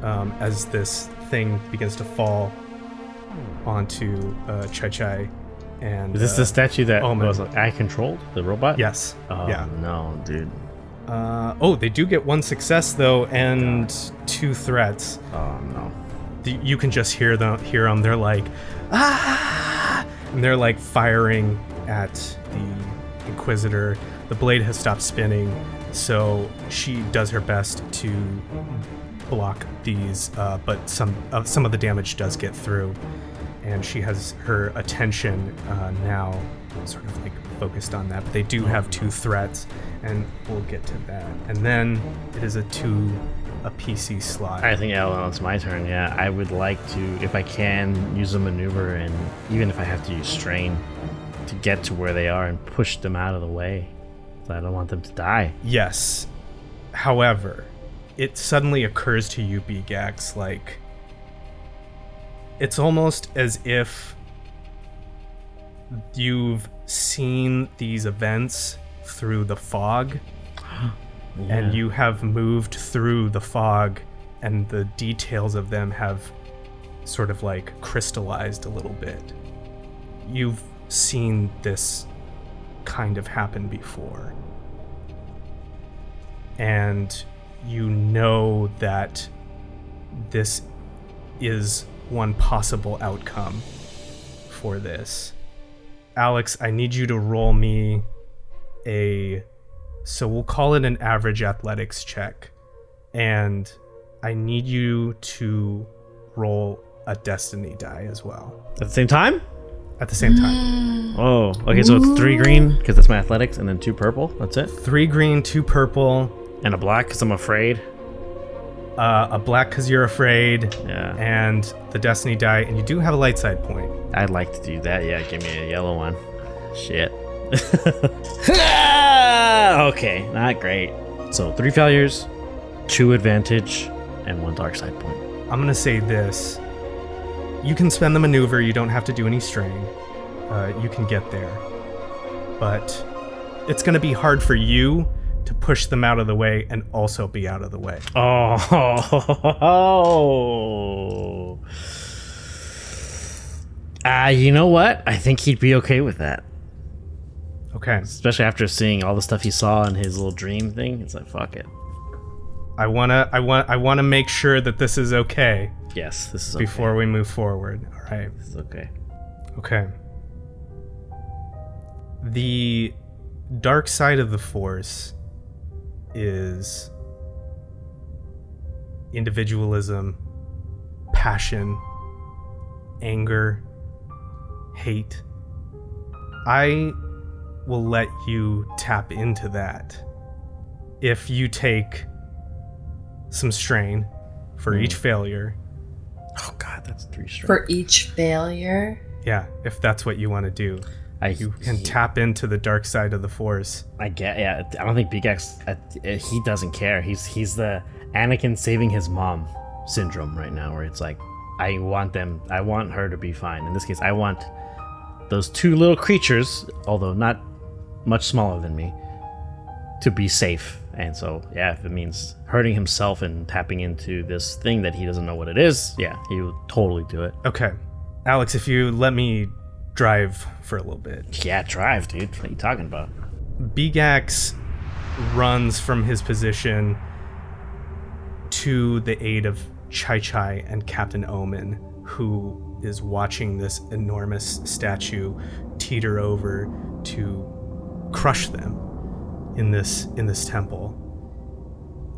as this thing begins to fall onto Chai. And is this the statue that Omen. was I controlled? The robot? Yes. Oh, yeah. no, dude. They do get 1 success though, and 2 threats. Oh no. You can just hear them. They're like, ah! And they're like firing at the Inquisitor. The blade has stopped spinning, so she does her best to block these, but some of the damage does get through, and she has her attention now sort of like focused on that. But they do have 2 threats, and we'll get to that. And then it is a PC slot. I think it's my turn. Yeah, I would like to, if I can, use a maneuver, and even if I have to use strain to get to where they are and push them out of the way. I don't want them to die. Yes. However, it suddenly occurs to you, Beegax, like it's almost as if you've seen these events through the fog. Yeah. And you have moved through the fog, and the details of them have sort of like crystallized a little bit. You've seen this kind of happen before. And you know that this is one possible outcome for this. Alex, I need you to roll me so we'll call it an average athletics check. And I need you to roll a destiny die as well. At the same time? At the same time. Oh, okay, so it's 3 green, because that's my athletics, and then 2 purple. That's it? 3 green, 2 purple. And a black, because I'm afraid. A black, because you're afraid. Yeah. And the destiny die, and you do have a light side point. I'd like to do that, yeah. Give me a yellow one. Shit. Okay, not great. So 3 failures, 2 advantage, and 1 dark side point. I'm going to say this. You can spend the maneuver. You don't have to do any strain. You can get there. But it's going to be hard for you to push them out of the way and also be out of the way. Oh. You know what? I think he'd be okay with that. Okay. Especially after seeing all the stuff he saw in his little dream thing. It's like, fuck it. I wanna make sure that this is okay. Yes, this is okay. Before we move forward. All right. This is okay. Okay. The dark side of the Force is individualism, passion, anger, hate. I will let you tap into that if you take some strain for each failure. Oh god, that's 3 strain. For each failure? Yeah, if that's what you want to do. You can tap into the dark side of the Force. I don't think Beegax, he doesn't care. He's the Anakin saving his mom syndrome right now, where it's like, I want her to be fine. In this case, I want those 2 little creatures, although not much smaller than me, to be safe. And so, yeah, if it means hurting himself and tapping into this thing that he doesn't know what it is, yeah, he would totally do it. Okay. Alex, if you let me drive for a little bit. Yeah, drive, dude. What are you talking about? Beegax runs from his position to the aid of Chai and Captain Omen, who is watching this enormous statue teeter over to crush them in this temple.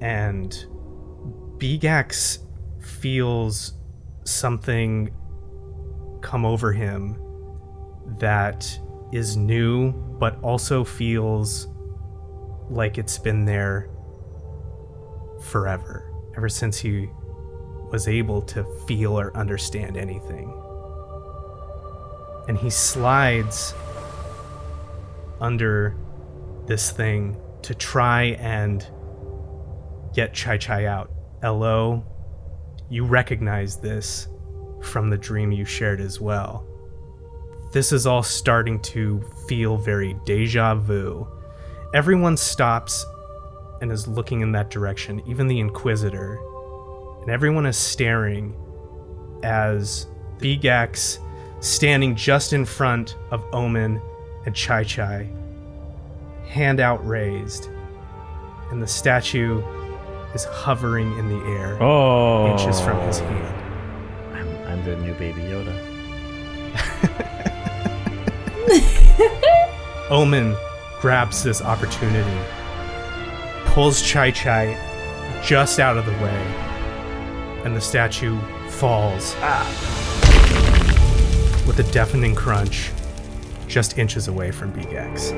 And Beegax feels something come over him that is new, but also feels like it's been there forever, ever since he was able to feel or understand anything. And he slides under this thing to try and get Chai out. Elo, you recognize this from the dream you shared as well. This is all starting to feel very deja vu. Everyone stops and is looking in that direction, even the Inquisitor. And everyone is staring as Beegax, standing just in front of Omen and Chai, hand out raised, and the statue is hovering in the air, inches from his hand. I'm the new Baby Yoda. Omen grabs this opportunity, pulls Chai just out of the way, and the statue falls with a deafening crunch just inches away from Beegax.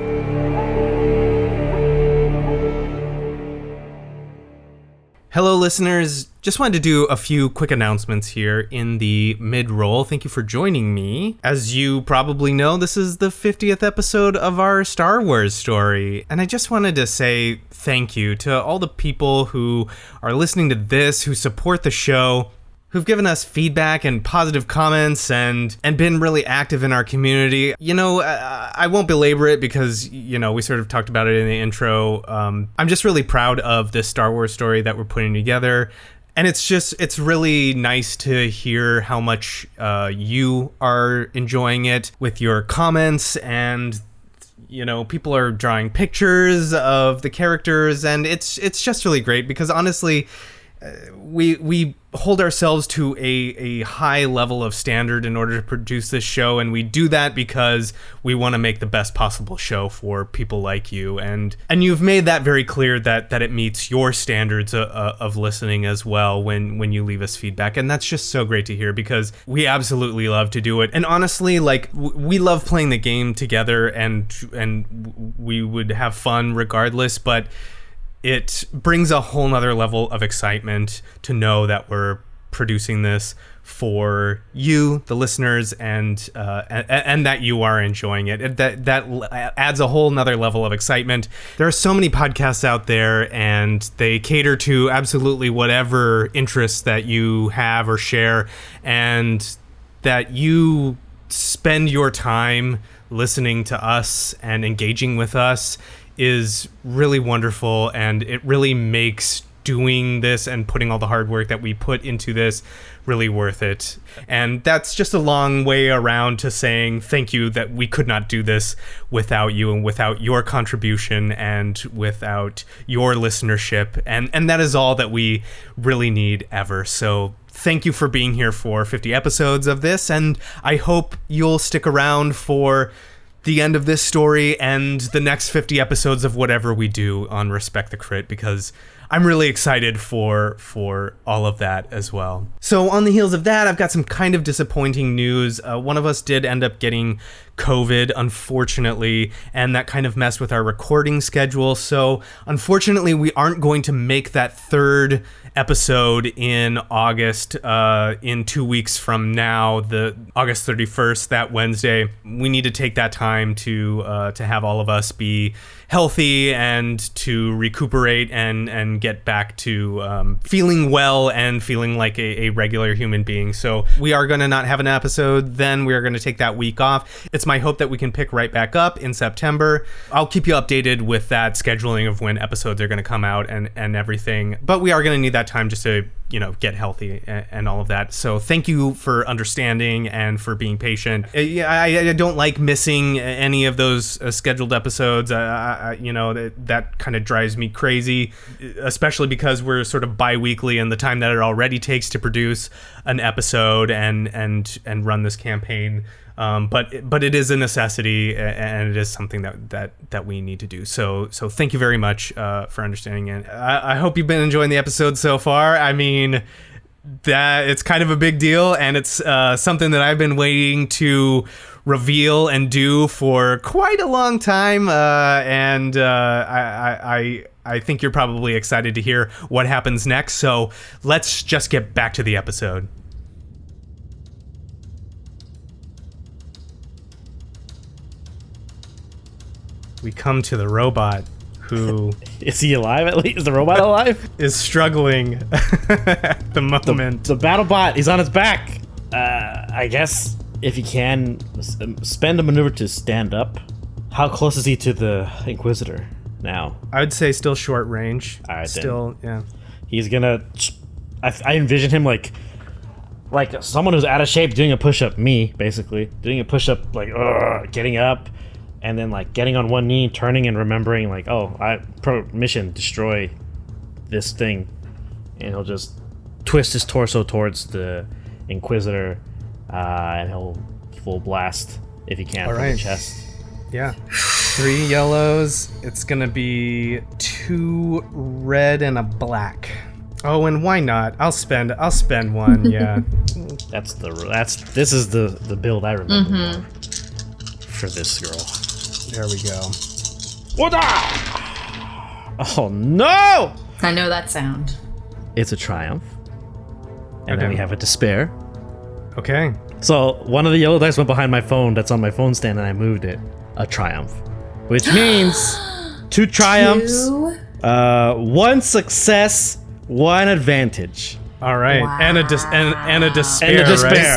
Hello, listeners. Just wanted to do a few quick announcements here in the mid-roll. Thank you for joining me. As you probably know, this is the 50th episode of our Star Wars story. And I just wanted to say thank you to all the people who are listening to this, who support the show, who've given us feedback and positive comments and been really active in our community. You know, I won't belabor it because, you know, we sort of talked about it in the intro. I'm just really proud of this Star Wars story that we're putting together. And it's really nice to hear how much you are enjoying it with your comments, and you know, people are drawing pictures of the characters, and it's just really great because honestly, we hold ourselves to a high level of standard in order to produce this show, and we do that because we want to make the best possible show for people like you, and you've made that very clear that it meets your standards of listening as well when you leave us feedback, and that's just so great to hear because we absolutely love to do it. And honestly, like, we love playing the game together, and we would have fun regardless, but it brings a whole nother level of excitement to know that we're producing this for you, the listeners, and that you are enjoying it. That adds a whole nother level of excitement. There are so many podcasts out there, and they cater to absolutely whatever interests that you have or share, and that you spend your time listening to us and engaging with us is really wonderful, and it really makes doing this and putting all the hard work that we put into this really worth it. And that's just a long way around to saying thank you, that we could not do this without you and without your contribution and without your listenership, and that is all that we really need ever. So thank you for being here for 50 episodes of this, and I hope you'll stick around for the end of this story and the next 50 episodes of whatever we do on Respect the Crit, because I'm really excited for all of that as well. So on the heels of that, I've got some kind of disappointing news. One of us did end up getting COVID, unfortunately, and that kind of messed with our recording schedule. So unfortunately, we aren't going to make that third episode in August, in 2 weeks from now, the August 31st, that Wednesday. We need to take that time to have all of us be healthy and to recuperate and get back to feeling well and feeling like a regular human being. So we are going to not have an episode then. We are going to take that week off. It's my hope that we can pick right back up in September. I'll keep you updated with that scheduling of when episodes are going to come out and everything. But we are going to need that time just to, you know, get healthy and all of that. So thank you for understanding and for being patient. I don't like missing any of those scheduled episodes. You know, that kind of drives me crazy, especially because we're sort of bi-weekly, and the time that it already takes to produce an episode and run this campaign. But it is a necessity, and it is something that we need to do. So thank you very much for understanding it. I hope you've been enjoying the episode so far. I mean, that it's kind of a big deal, and it's something that I've been waiting to reveal and do for quite a long time. And I think you're probably excited to hear what happens next. So let's just get back to the episode. We come to the robot who... Is he alive at least? Is the robot alive? is struggling at the moment. The battle bot, he's on his back. I guess if he can, spend a maneuver to stand up. How close is he to the Inquisitor now? I would say still short range. All right, still, then. Yeah. He's gonna... I envision him like someone who's out of shape doing a push-up. Me, basically. Doing a push-up, like, getting up, and then like getting on one knee, turning and remembering like, oh, mission, destroy this thing, and he'll just twist his torso towards the Inquisitor, and he'll full blast if he can from the chest. Yeah. 3 yellows. It's gonna be 2 red and a black. Oh, and why not? I'll spend one. Yeah. This is the build I remember more for this girl. There we go. Oh no! I know that sound. It's a triumph, and then we have a despair. Okay. So one of the yellow dice went behind my phone. That's on my phone stand, and I moved it. A triumph, which means 2 triumphs, 1 success, 1 advantage. All right. Wow. And a despair. And a despair,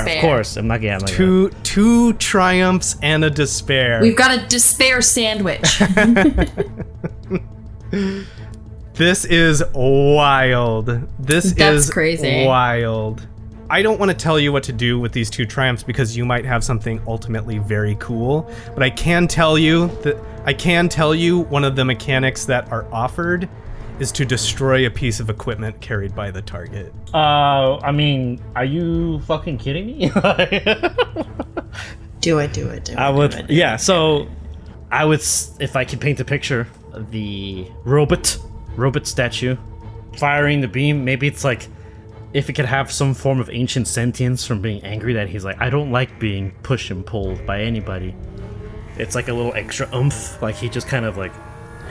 right? of course. I'm not getting two triumphs and a despair. We've got a despair sandwich. This is wild. That's crazy. Wild. I don't want to tell you what to do with these 2 triumphs because you might have something ultimately very cool, but I can tell you one of the mechanics that are offered is to destroy a piece of equipment carried by the target. I mean, are you fucking kidding me? Do it. So I would, if I could paint a picture, the robot statue firing the beam. Maybe it's like, if it could have some form of ancient sentience from being angry that he's like, I don't like being pushed and pulled by anybody. It's like a little extra oomph, like he just kind of like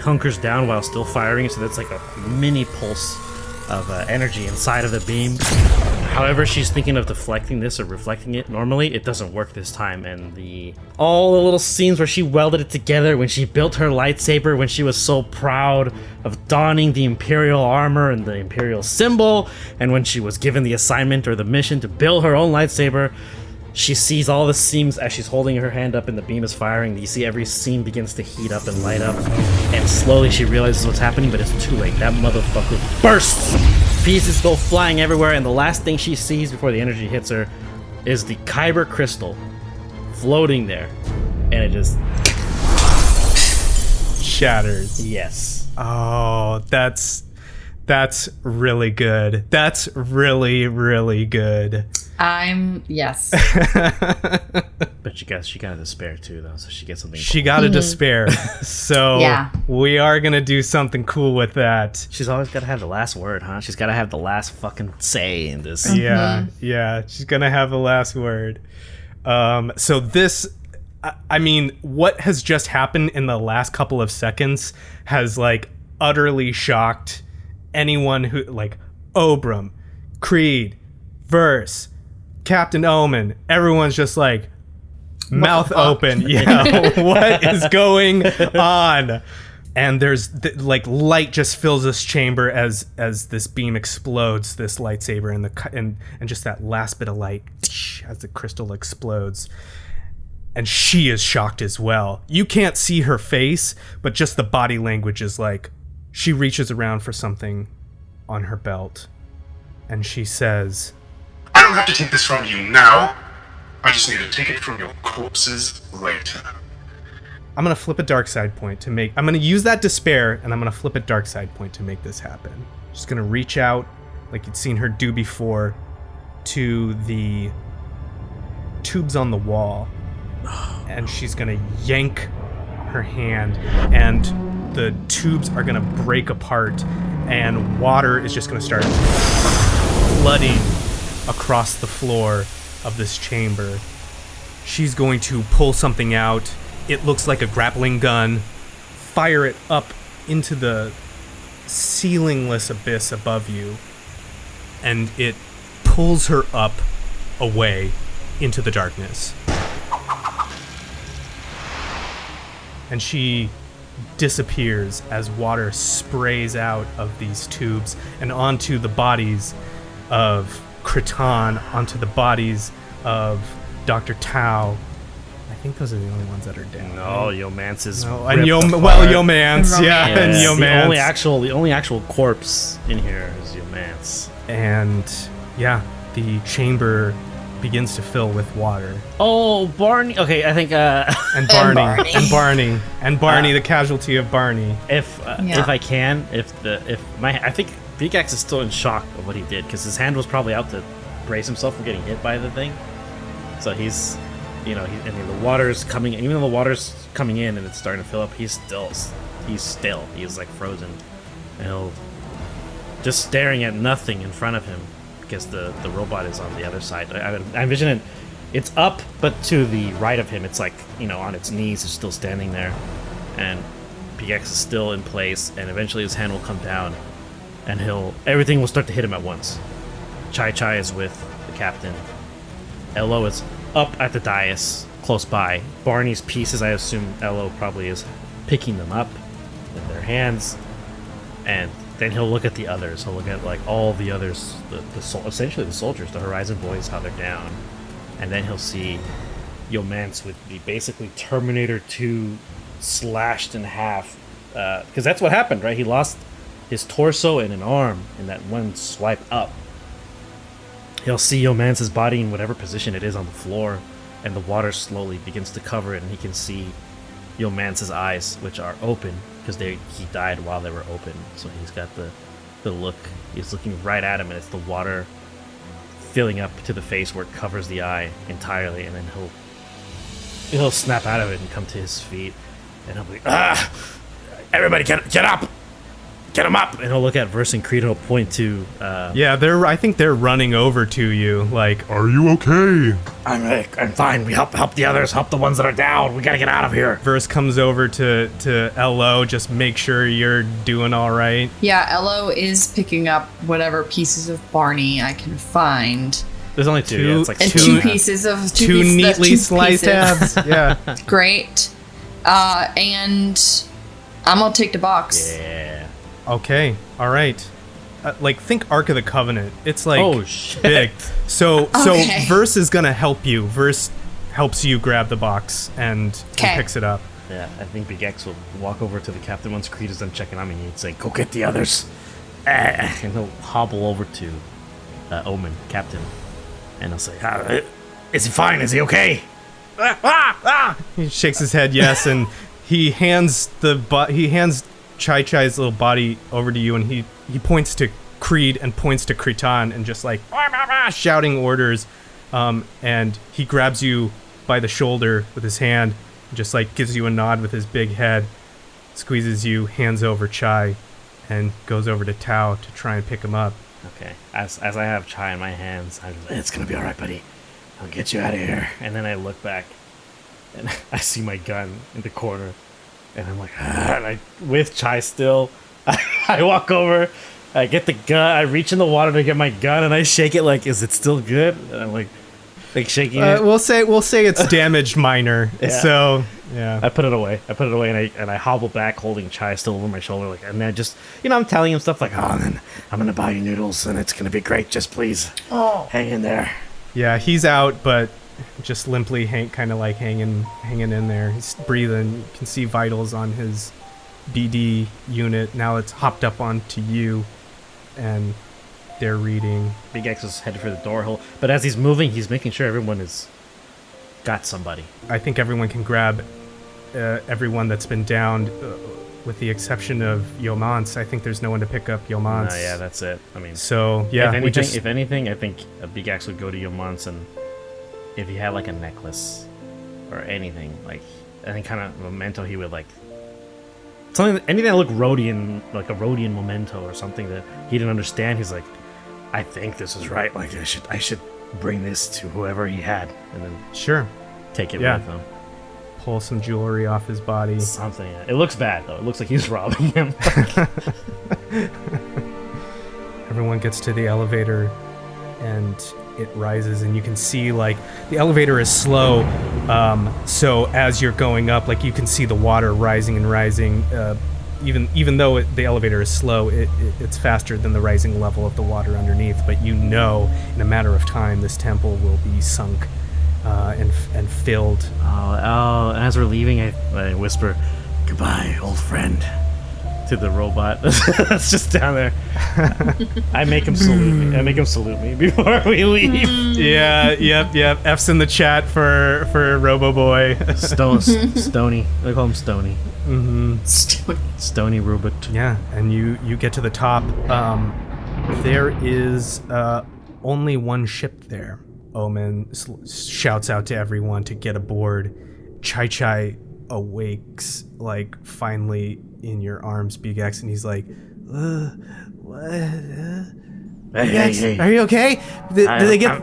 hunkers down while still firing, so that's like a mini pulse of energy inside of the beam. However, she's thinking of deflecting this or reflecting it. Normally, it doesn't work this time, and all the little scenes where she welded it together, when she built her lightsaber, when she was so proud of donning the Imperial armor and the Imperial symbol, and when she was given the assignment or the mission to build her own lightsaber, she sees all the seams as she's holding her hand up and the beam is firing. You see every seam begins to heat up and light up, and slowly she realizes what's happening, but it's too late. That motherfucker bursts! Pieces go flying everywhere, and the last thing she sees before the energy hits her is the Kyber crystal floating there, and it just shatters. Yes. Oh, that's really good. That's really, really good. Yes. But she got a despair too, though, so she gets something. She got a despair. So yeah. We are gonna do something cool with that. She's always gotta have the last word, huh? She's gotta have the last fucking say in this. Yeah. She's gonna have the last word. So this, I mean, what has just happened in the last couple of seconds has like utterly shocked anyone who, like, Obram, Creed, Verse, Captain Omen. Everyone's just like mouth open. Yeah, what is going on? And there's like light just fills this chamber as this beam explodes, this lightsaber, and just that last bit of light as the crystal explodes. And she is shocked as well. You can't see her face, but just the body language is like, she reaches around for something on her belt, and she says, I don't have to take this from you now. I just need to take it from your corpses later. I'm gonna flip a Darkside point I'm gonna use that despair, and I'm gonna flip a Darkside point to make this happen. Just gonna reach out, like you'd seen her do before, to the tubes on the wall, and she's gonna yank her hand, and the tubes are gonna break apart, and water is just gonna start flooding across the floor of this chamber. She's going to pull something out. It looks like a grappling gun, fire it up into the ceilingless abyss above you, and it pulls her up away into the darkness. And she disappears as water sprays out of these tubes and onto the bodies of Crait, onto the bodies of Dr. Tau. I think those are the only ones that are down. No, Yomance is and Yomance, yeah, and Yomance. The only actual corpse in here is Yomance. And yeah, the chamber begins to fill with water. Oh, Barney. Okay, I think. And Barney, the casualty of Barney. If I can, I think Beegax is still in shock of what he did because his hand was probably out to brace himself from getting hit by the thing. So he's, and the water's coming. Even though the water's coming in and it's starting to fill up, he's still. He's like frozen, and he'll just staring at nothing in front of him because the robot is on the other side. I envision it. It's up, but to the right of him, it's like, on its knees, it's still standing there. And Beegax is still in place, and eventually his hand will come down, and everything will start to hit him at once. Chai is with the captain. Elo is up at the dais, close by. Barney's pieces, I assume Elo probably is picking them up with their hands. And then he'll look at the others. He'll look at, like, all the others, essentially the soldiers, the Horizon Boys, how they're down. And then he'll see Yomance with the basically Terminator 2 slashed in half. Because that's what happened, right? He lost his torso and an arm in that one swipe up. He'll see Yomance's body in whatever position it is on the floor, and the water slowly begins to cover it, and he can see Yomance's eyes, which are open, because he died while they were open. So he's got the look. He's looking right at him, and it's the water filling up to the face where it covers the eye entirely, and then he'll snap out of it and come to his feet, and he'll be like, everybody get up! Get him up! And he'll look at Verse and Crait and he'll point to... I think they're running over to you, like... Are you okay? I'm fine. We help the others, help the ones that are down. We gotta get out of here. Verse comes over to Elo, just make sure you're doing all right. Yeah, Elo is picking up whatever pieces of Barney I can find. There's only two. Yeah, it's like two pieces of... Two neatly sliced halves. Yeah. Great. And I'm gonna take the box. Yeah. Okay, all right. Think Ark of the Covenant. It's like big. So Verse is gonna help you. Verse helps you grab the box and picks it up. Yeah, I think Beegax will walk over to the captain once Crait is done checking on me. He'd say, "Go get the others," and he'll hobble over to Omen, captain, and he'll say, "Is he fine? Is he okay?" He shakes his head yes, and he hands Chai's little body over to you, and he points to Crait and points to Creighton and just like shouting orders, and he grabs you by the shoulder with his hand, and just like gives you a nod with his big head, squeezes you, hands over Chai, and goes over to Tao to try and pick him up. Okay, as I have Chai in my hands, I'm just like, it's gonna be all right, buddy. I'll get you out of here. And then I look back, and I see my gun in the corner. And I'm like, and with Chai still, I walk over, I get the gun, I reach in the water to get my gun, and I shake it like, is it still good? And I'm like shaking it. We'll say it's damaged minor. Yeah. So yeah, I put it away, and I hobble back, holding Chai still over my shoulder, like, and then just, I'm telling him stuff like, and then I'm gonna buy you noodles, and it's gonna be great. Just please, hang in there. Yeah, he's out, but just limply hanging in there. He's breathing. You can see vitals on his BD unit. Now it's hopped up onto you, and they're reading. Beegax is headed for the door. But as he's moving, he's making sure everyone has got somebody. I think everyone can grab everyone that's been downed, with the exception of Yomance. I think there's no one to pick up Yomance. Yeah, that's it. I mean, so yeah. If anything, I think Beegax would go to Yomance, and if he had like a necklace or anything, like any kind of memento, he would like anything that looked Rhodian, like a Rhodian memento or something that he didn't understand. He's like, I think this is right. Like I should bring this to whoever he had, and then take it with him. Pull some jewelry off his body. Something. It looks bad though. It looks like he's robbing him. Everyone gets to the elevator, and it rises, and you can see like the elevator is slow, so as you're going up, like you can see the water rising and rising, even though the elevator is slow, it's faster than the rising level of the water underneath. But in a matter of time, this temple will be sunk and filled. Oh, and as we're leaving, I whisper, "Goodbye, old friend," to to the robot that's just down there. I make him salute me before we leave. Yeah, yep. F's in the chat for Robo Boy. Stony. They call him Stony. Stony Rubit. Yeah, and you get to the top. There is only one ship there. Omen shouts out to everyone to get aboard. Chai awakes, like, finally in your arms, Beegax, and he's like, what? Hey. Are you okay? Did they get...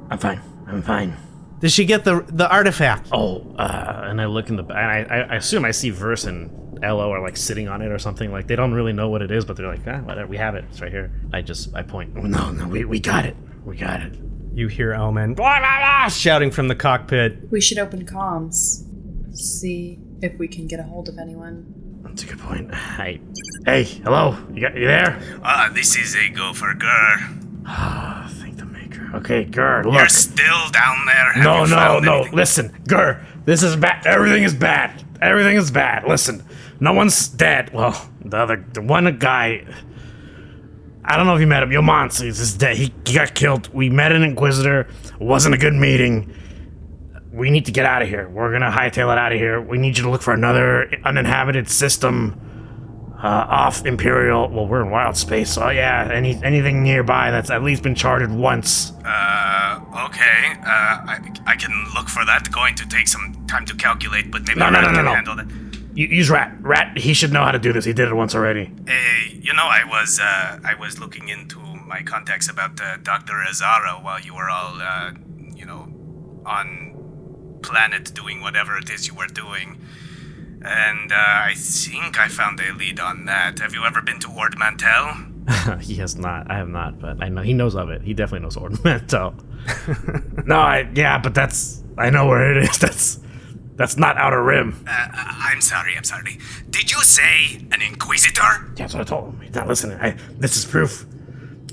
I'm fine. Did she get the artifact? And I look in the back, and I assume I see Verse and Elo are like sitting on it or something. Like, they don't really know what it is, but they're like, whatever, we have it. It's right here. I point. No, we got it. We got it. You hear Omen shouting from the cockpit. We should open comms. See if we can get a hold of anyone. That's a good point. Hey, hello? You there? This is a go for Gur. Thank the maker. Okay, Gur, look. You're still down there? No. Listen, Gur, this is bad. Everything is bad. Listen, no one's dead. Well, the one guy... I don't know if you met him. Yomans is dead. He got killed. We met an Inquisitor. It wasn't a good meeting. We need to get out of here. We're gonna hightail it out of here. We need you to look for another uninhabited system off Imperial. Well, we're in wild space, so yeah, anything nearby that's at least been charted once. Okay. I can look for that. Going to take some time to calculate, but maybe Rat can handle that. Use Rat. Rat, he should know how to do this. He did it once already. I was looking into my contacts about Dr. Azara while you were all, on planet doing whatever it is you were doing. And I think I found a lead on that. Have you ever been to Ord Mantell? He has not. I have not, but I know he knows of it. He definitely knows Ord Mantell. But I know where it is. That's not Outer Rim. I'm sorry. Did you say an Inquisitor? That's what I told him. He's not listening. This is proof.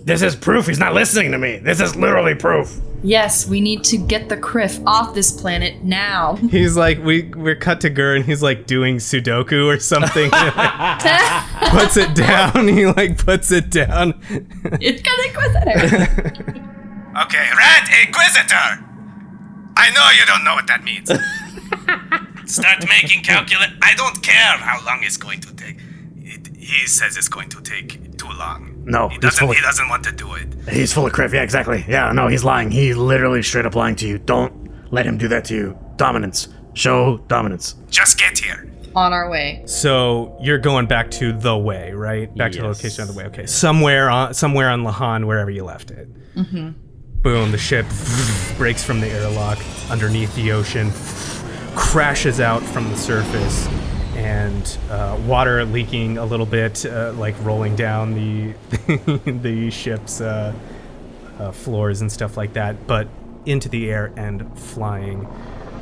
This is proof. He's not listening to me. This is literally proof. Yes, we need to get the Criff off this planet now. He's like, we're cut to Gur, and he's like doing Sudoku or something. Puts it down. He like puts it down. It's got Inquisitor. Okay, Rat Inquisitor. I know you don't know what that means. Start making calculate. I don't care how long it's going to take. He says it's going to take too long. No, he doesn't want to do it. He's full of crap. Yeah, exactly. Yeah, no, he's lying. He's literally straight up lying to you. Don't let him do that to you. Dominance. Show dominance. Just get here. On our way. So you're going back to the way, right? Back to the location of the way. Okay, somewhere on Lahan, wherever you left it. Mm-hmm. Boom! The ship breaks from the airlock underneath the ocean, crashes out from the surface, and water leaking a little bit, like rolling down the ship's floors and stuff like that, but into the air and flying.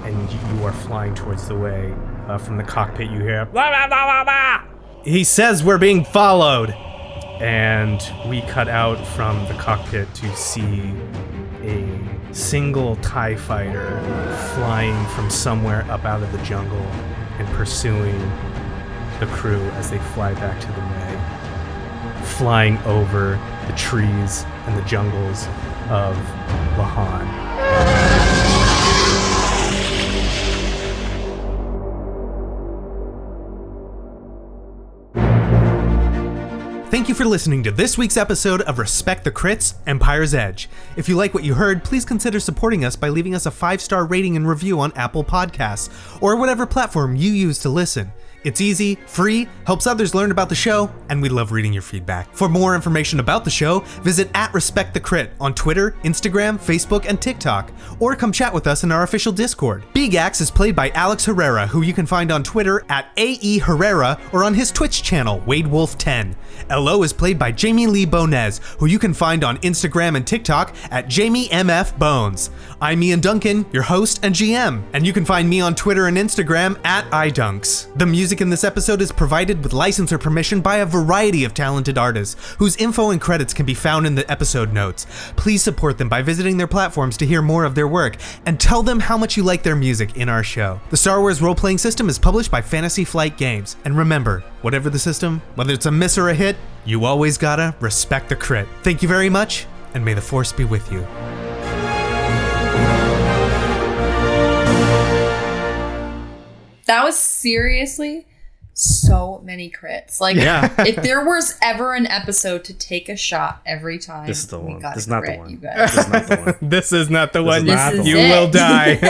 And you are flying towards the way. From the cockpit, you hear, blah, blah, blah, blah, blah. He says we're being followed. And we cut out from the cockpit to see a single TIE fighter flying from somewhere up out of the jungle and pursuing the crew as they fly back to the way, flying over the trees and the jungles of Lahan. Thank you for listening to this week's episode of Respect the Crits, Empire's Edge. If you like what you heard, please consider supporting us by leaving us a 5-star rating and review on Apple Podcasts, or whatever platform you use to listen. It's easy, free, helps others learn about the show, and we love reading your feedback. For more information about the show, visit @RespectTheCrit on Twitter, Instagram, Facebook, and TikTok, or come chat with us in our official Discord. Beegax is played by Alex Herrera, who you can find on Twitter @AE Herrera or on his Twitch channel, WadeWolf10. Elo is played by Jamie Lee-Bonés, who you can find on Instagram and TikTok @JamieMFBones. I'm Ian Duncan, your host and GM, and you can find me on Twitter and Instagram @idunks. The music music in this episode is provided with license or permission by a variety of talented artists, whose info and credits can be found in the episode notes. Please support them by visiting their platforms to hear more of their work, and tell them how much you like their music in our show. The Star Wars role-playing system is published by Fantasy Flight Games, and remember, whatever the system, whether it's a miss or a hit, you always gotta respect the crit. Thank you very much, and may the Force be with you. That was seriously so many crits. Like, if there was ever an episode to take a shot every time, this is the one. This is not the one. You guys. This is not the one. This is not the one. This is You it. will die.